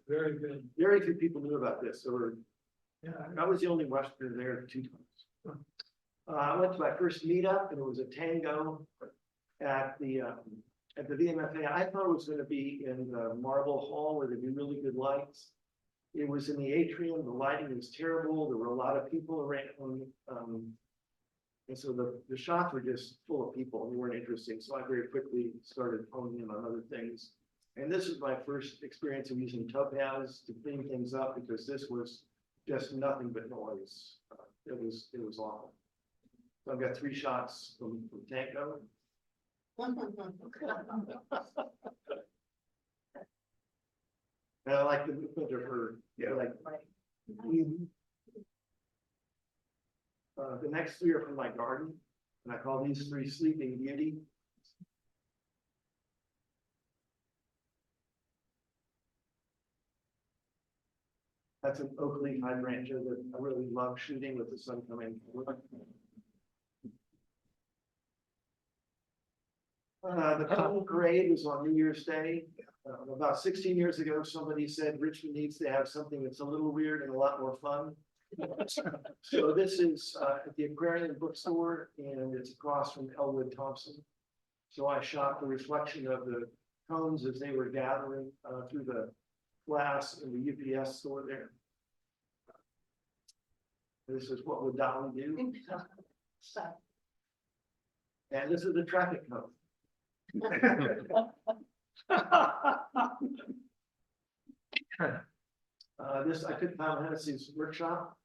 Speaker 8: Very good.
Speaker 4: very few people knew about this. So
Speaker 8: Yeah.
Speaker 4: I was the only Westerner there 2 times. I went to my first meetup and it was a tango at the VMFA. I thought it was going to be in the Marble Hall where there'd be really good lights. It was in the atrium. The lighting was terrible. There were a lot of people around. And so the shots were just full of people and they weren't interesting. So I very quickly started honing in on other things. And this was my first experience of using topaz to clean things up because this was just nothing but noise. It was awful. So I've got 3 shots from tango. And I like the movement of her, like. The next 3 are from my garden, and I call these 3 Sleeping Beauty. That's an oak leaf hydrangea that I really love shooting with the sun coming. The cotton parade was on New Year's Day. About 16 years ago, somebody said Richmond needs to have something that's a little weird and a lot more fun. So this is at the Aquarium Bookstore, and it's across from Elwood Thompson. So I shot the reflection of the cones as they were gathering through the glass in the UPS store there. This is what would Dolly do. And this is the traffic cone. This I took Tom Hennessy's workshop,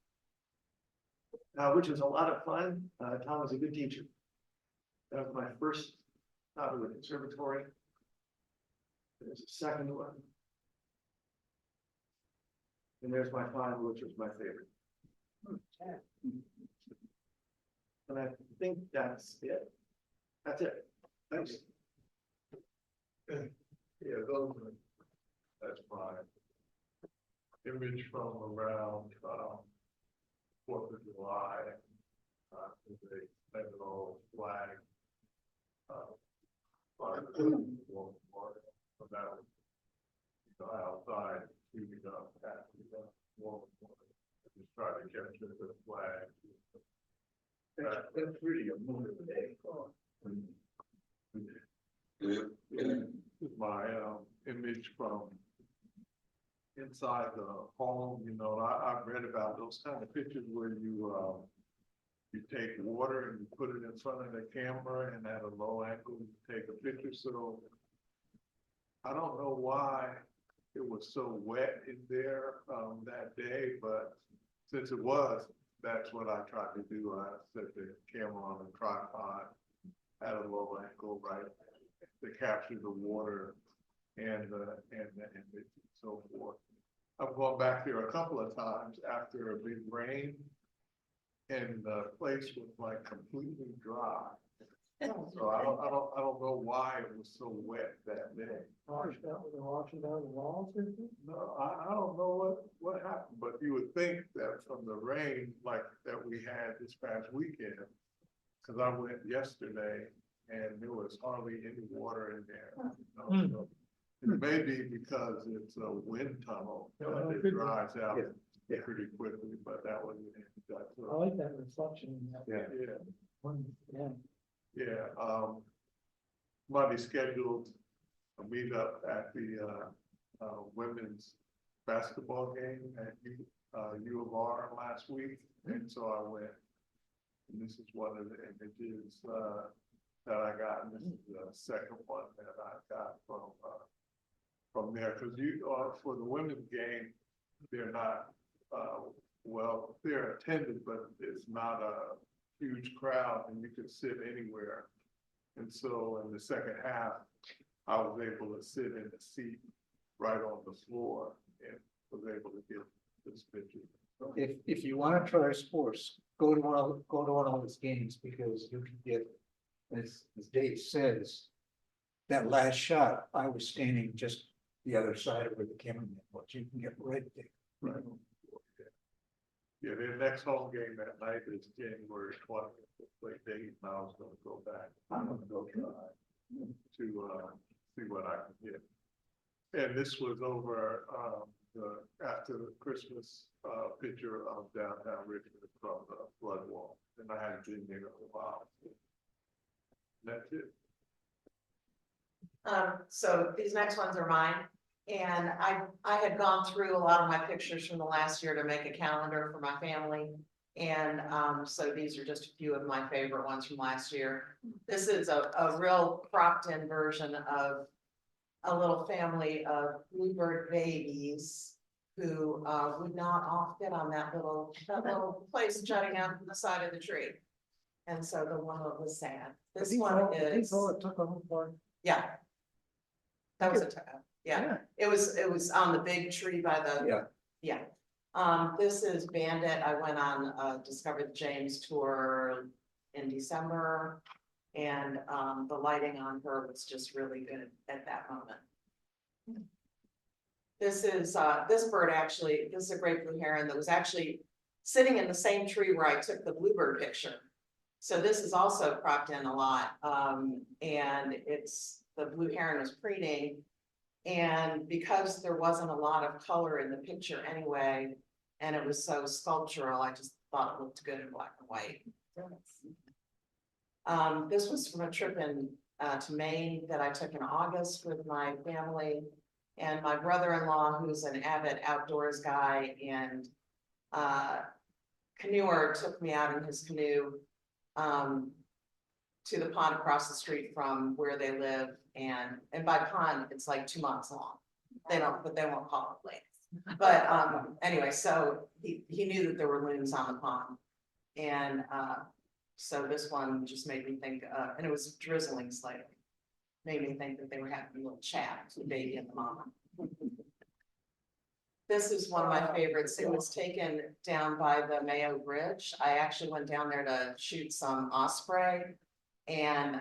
Speaker 4: which was a lot of fun. Tom was a good teacher. That was my first out of the conservatory. There's a second one. And there's my final, which was my favorite. And I think that's it. That's it. Thanks.
Speaker 9: Yeah, that's fine. Image from around, 4th of July, they federal flag. From that, outside, shooting up, just try to capture the flag. That's really a movie day. My image from inside the home, I've read about those kind of pictures where you take water and you put it in front of the camera and at a low angle you take a picture. So I don't know why it was so wet in there that day, but since it was, that's what I tried to do. I set the camera on a tripod at a low angle, right, to capture the water and so forth. I've gone back there a couple of times after a big rain, and the place was like completely dry. So I don't know why it was so wet that day.
Speaker 8: Washed out with the washing down the walls or something?
Speaker 9: No, I don't know what happened, but you would think that from the rain like that we had this past weekend, because I went yesterday and there was hardly any water in there. So it may be because it's a wind tunnel, it dries out pretty quickly, but that wasn't it.
Speaker 8: I like that reflection. In that.
Speaker 9: Yeah.
Speaker 8: Yeah.
Speaker 9: Yeah, Monday scheduled a meetup at the, women's basketball game at U of R last week, and so I went. And this is one of the images, that I got, and this is the second one that I got from there, because for the women's game, they're not, well, they're attended, but it's not a huge crowd and you can sit anywhere. And so in the second half, I was able to sit in the seat right on the floor and was able to get this picture. So,
Speaker 2: If you wanna try sports, go to one of those games, because you can get, as Dave says. That last shot, I was standing just the other side of where the cameraman was, you can get right there.
Speaker 9: right. Yeah, their next home game that night is January 20th. Like Dave, and I was gonna go back. I'm gonna go try to see what I can get. And this was over after the Christmas picture of downtown Richmond from the flood wall, and I hadn't been there in a while. That's it.
Speaker 3: So these next ones are mine. And I had gone through a lot of my pictures from the last year to make a calendar for my family. And so these are just a few of my favorite ones from last year. This is a real cropped in version of a little family of bluebird babies who would not all fit on that little place jutting out from the side of the tree. And so the one that was sad. This one is, yeah. That was a, yeah, it was on the big tree by the, yeah. This is Bandit. I went on Discover the James tour in December. And the lighting on her was just really good at that moment. This is this bird actually, this is a great blue heron that was actually sitting in the same tree where I took the bluebird picture. So this is also cropped in a lot. And the blue heron was preening. And because there wasn't a lot of color in the picture anyway, and it was so sculptural, I just thought it looked good in black and white. This was from a trip to Maine that I took in August with my family and my brother-in-law, who's an avid outdoors guy and canoeer, took me out in his canoe to the pond across the street from where they live. And by pond, it's like 2 miles long. They won't call it lakes. But anyway, so he knew that there were loons on the pond. And so this one just made me think, and it was drizzling slightly. Made me think that they were having a little chat, the baby and the mama. This is one of my favorites. It was taken down by the Mayo Bridge. I actually went down there to shoot some osprey. And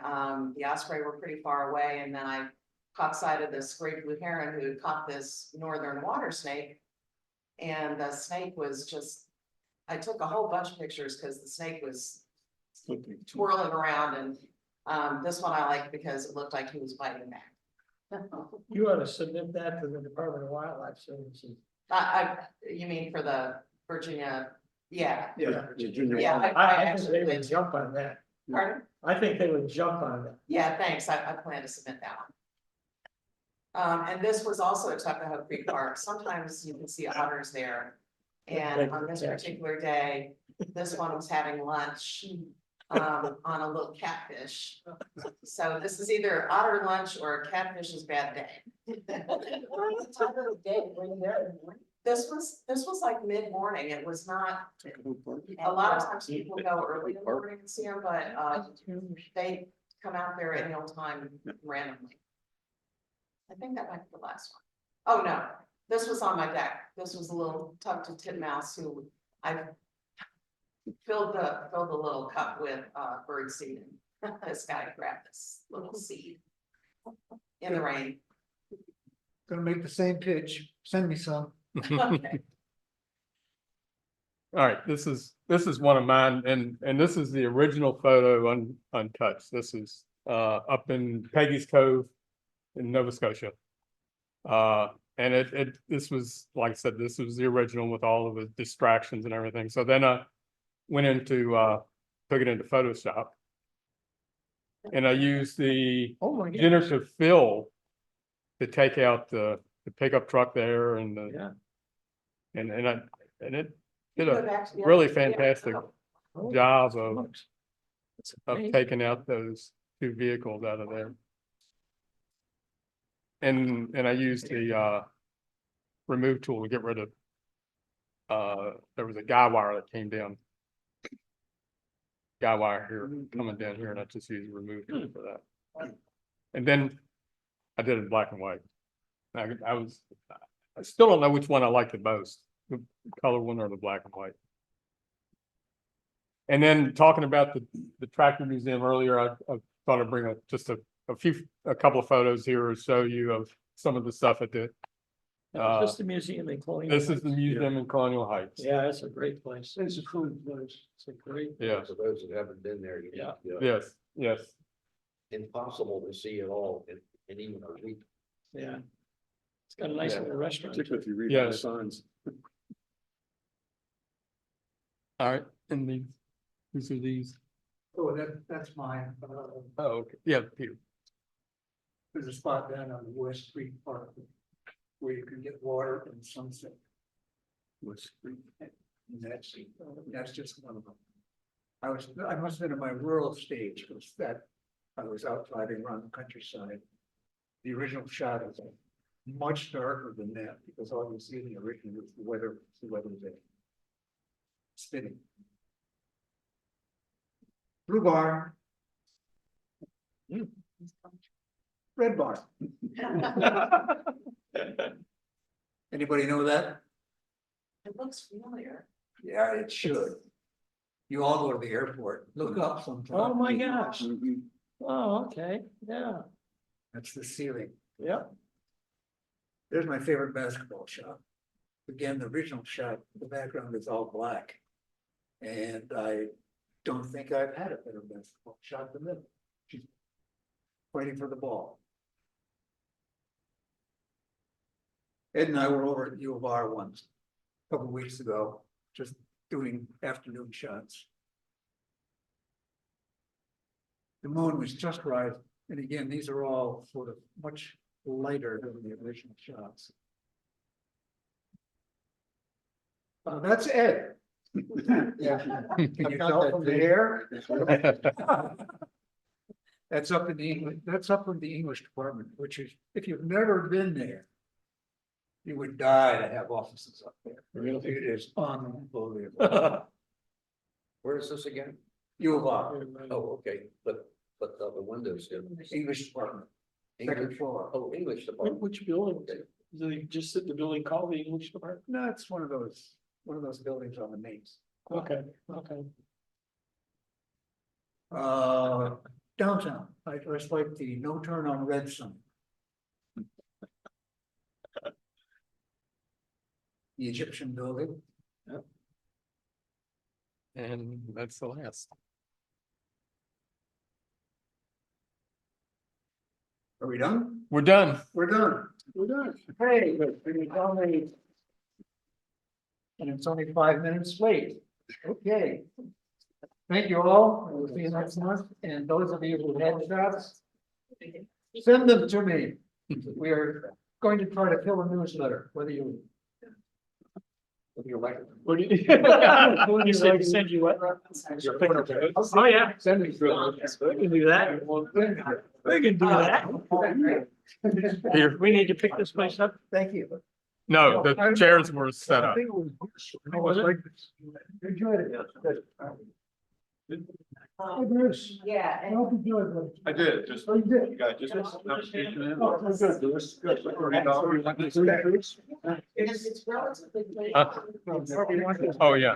Speaker 3: the osprey were pretty far away, and then I caught sight of this great blue heron who caught this northern water snake. And the snake was just, I took a whole bunch of pictures because the snake was twirling around. And this one I like because it looked like he was biting back.
Speaker 8: You ought to submit that to the Department of Wildlife Services.
Speaker 3: You mean for the Virginia? Yeah.
Speaker 8: Yeah.
Speaker 3: Yeah,
Speaker 8: I think they would jump on that.
Speaker 3: Pardon?
Speaker 8: I think they would jump on that.
Speaker 3: Yeah, thanks. I plan to submit that one. And this was also at Tuckahoe Creek Park. Sometimes you can see otters there. And on this particular day, this one was having lunch on a little catfish. So this is either otter lunch or catfish's bad day. This was like mid-morning. It was not, a lot of times people go early in the morning and see them, but they come out there at any old time randomly. I think that might be the last one. Oh, no, this was on my deck. This was a little tucked titmouse who I filled the little cup with bird seed. This guy grabbed this little seed in the rain.
Speaker 2: Gonna make the same pitch, send me some.
Speaker 3: Okay.
Speaker 7: All right, this is one of mine, and this is the original photo untouched. This is up in Peggy's Cove in Nova Scotia. And this was, like I said, this was the original with all of the distractions and everything. So then I went into took it into Photoshop. And I used the
Speaker 8: Oh, my God.
Speaker 7: generative fill to take out the pickup truck there and the,
Speaker 8: Yeah.
Speaker 7: and it
Speaker 3: You
Speaker 7: did
Speaker 3: go
Speaker 7: a
Speaker 3: back to the
Speaker 7: really
Speaker 3: other- yeah.
Speaker 7: fantastic
Speaker 8: Oh,
Speaker 7: job of
Speaker 8: that's amazing.
Speaker 7: taking out those two vehicles out of there. And I used the remove tool to get rid of there was a guy wire that came down. Guy wire here coming down here, and I just used the remove tool for that. And then I did it in black and white. I still don't know which one I like the most, the color one or the black and white. And then talking about the tractor museum earlier, I thought I'd bring a couple of photos here to show you of some of the stuff I did.
Speaker 8: Just the museum in Colonial.
Speaker 7: This is the museum in Colonial Heights.
Speaker 8: Yeah, that's a great place. It's a cool place. It's a great.
Speaker 7: Yeah.
Speaker 12: For those that haven't been there,
Speaker 8: Yeah.
Speaker 7: Yes, yes.
Speaker 12: impossible to see it all in even a week.
Speaker 8: Yeah. It's got a nice little restaurant.
Speaker 9: Particularly if you read
Speaker 7: Yeah.
Speaker 9: the signs.
Speaker 7: All right, and these are these.
Speaker 2: Oh, that's mine.
Speaker 7: Oh, okay. Yeah, Peter.
Speaker 2: There's a spot down on the West Street Park where you can get water and sunset. West Street. And that's just one of them. I must have been in my rural stage, because that, I was out driving around the countryside. The original shot is much darker than that, because all you see in the original is the weather there. Spinning. Blue bar. Red bar. Anybody know that?
Speaker 3: It looks familiar.
Speaker 2: Yeah, it should. You all go to the airport, look up sometime.
Speaker 8: Oh, my gosh. Oh, okay. Yeah.
Speaker 2: That's the ceiling.
Speaker 8: Yep.
Speaker 2: There's my favorite basketball shot. Again, the original shot, the background is all black. And I don't think I've had a better basketball shot than this. She's fighting for the ball. Ed and I were over at U of R once, a couple of weeks ago, just doing afternoon shots. The moon was just right, and again, these are all sort of much lighter than the original shots. That's Ed. Yeah. Can you tell from the hair? That's up in the English department, which is, if you've never been there, you would die to have offices up there. Really, it is unbelievable.
Speaker 12: Where is this again?
Speaker 2: U of R,
Speaker 12: Oh, okay, but the windows here.
Speaker 2: English department, second floor.
Speaker 12: Oh, English department.
Speaker 8: Which building? Do they just sit the building called the English department?
Speaker 2: No, it's one of those buildings on the mains.
Speaker 8: Okay, okay.
Speaker 2: Downtown, I just like the no turn on red sign. The Egyptian building.
Speaker 7: And that's the last.
Speaker 2: Are we done?
Speaker 7: We're done.
Speaker 2: We're done. We're done. Hey, and it's only 5 minutes late. Okay. Thank you all. We'll see you next month. And those of you who had shots, send them to me. We are going to try to fill a newsletter, whether you like it.
Speaker 8: What do you? You said send you what? Oh, yeah.
Speaker 2: Send me.
Speaker 8: We can do that. We can do that.
Speaker 7: Here.
Speaker 8: We need to pick this place up.
Speaker 2: Thank you.
Speaker 7: No, the chairs were set up.
Speaker 8: Was it?
Speaker 2: Enjoyed it. Hey, Bruce.
Speaker 6: Yeah.
Speaker 2: I hope you enjoyed it.
Speaker 9: I did, just.
Speaker 2: Oh, you did?
Speaker 9: You got just. application in.
Speaker 2: Oh, good. Good.
Speaker 3: It's relatively late.
Speaker 7: Oh, yeah.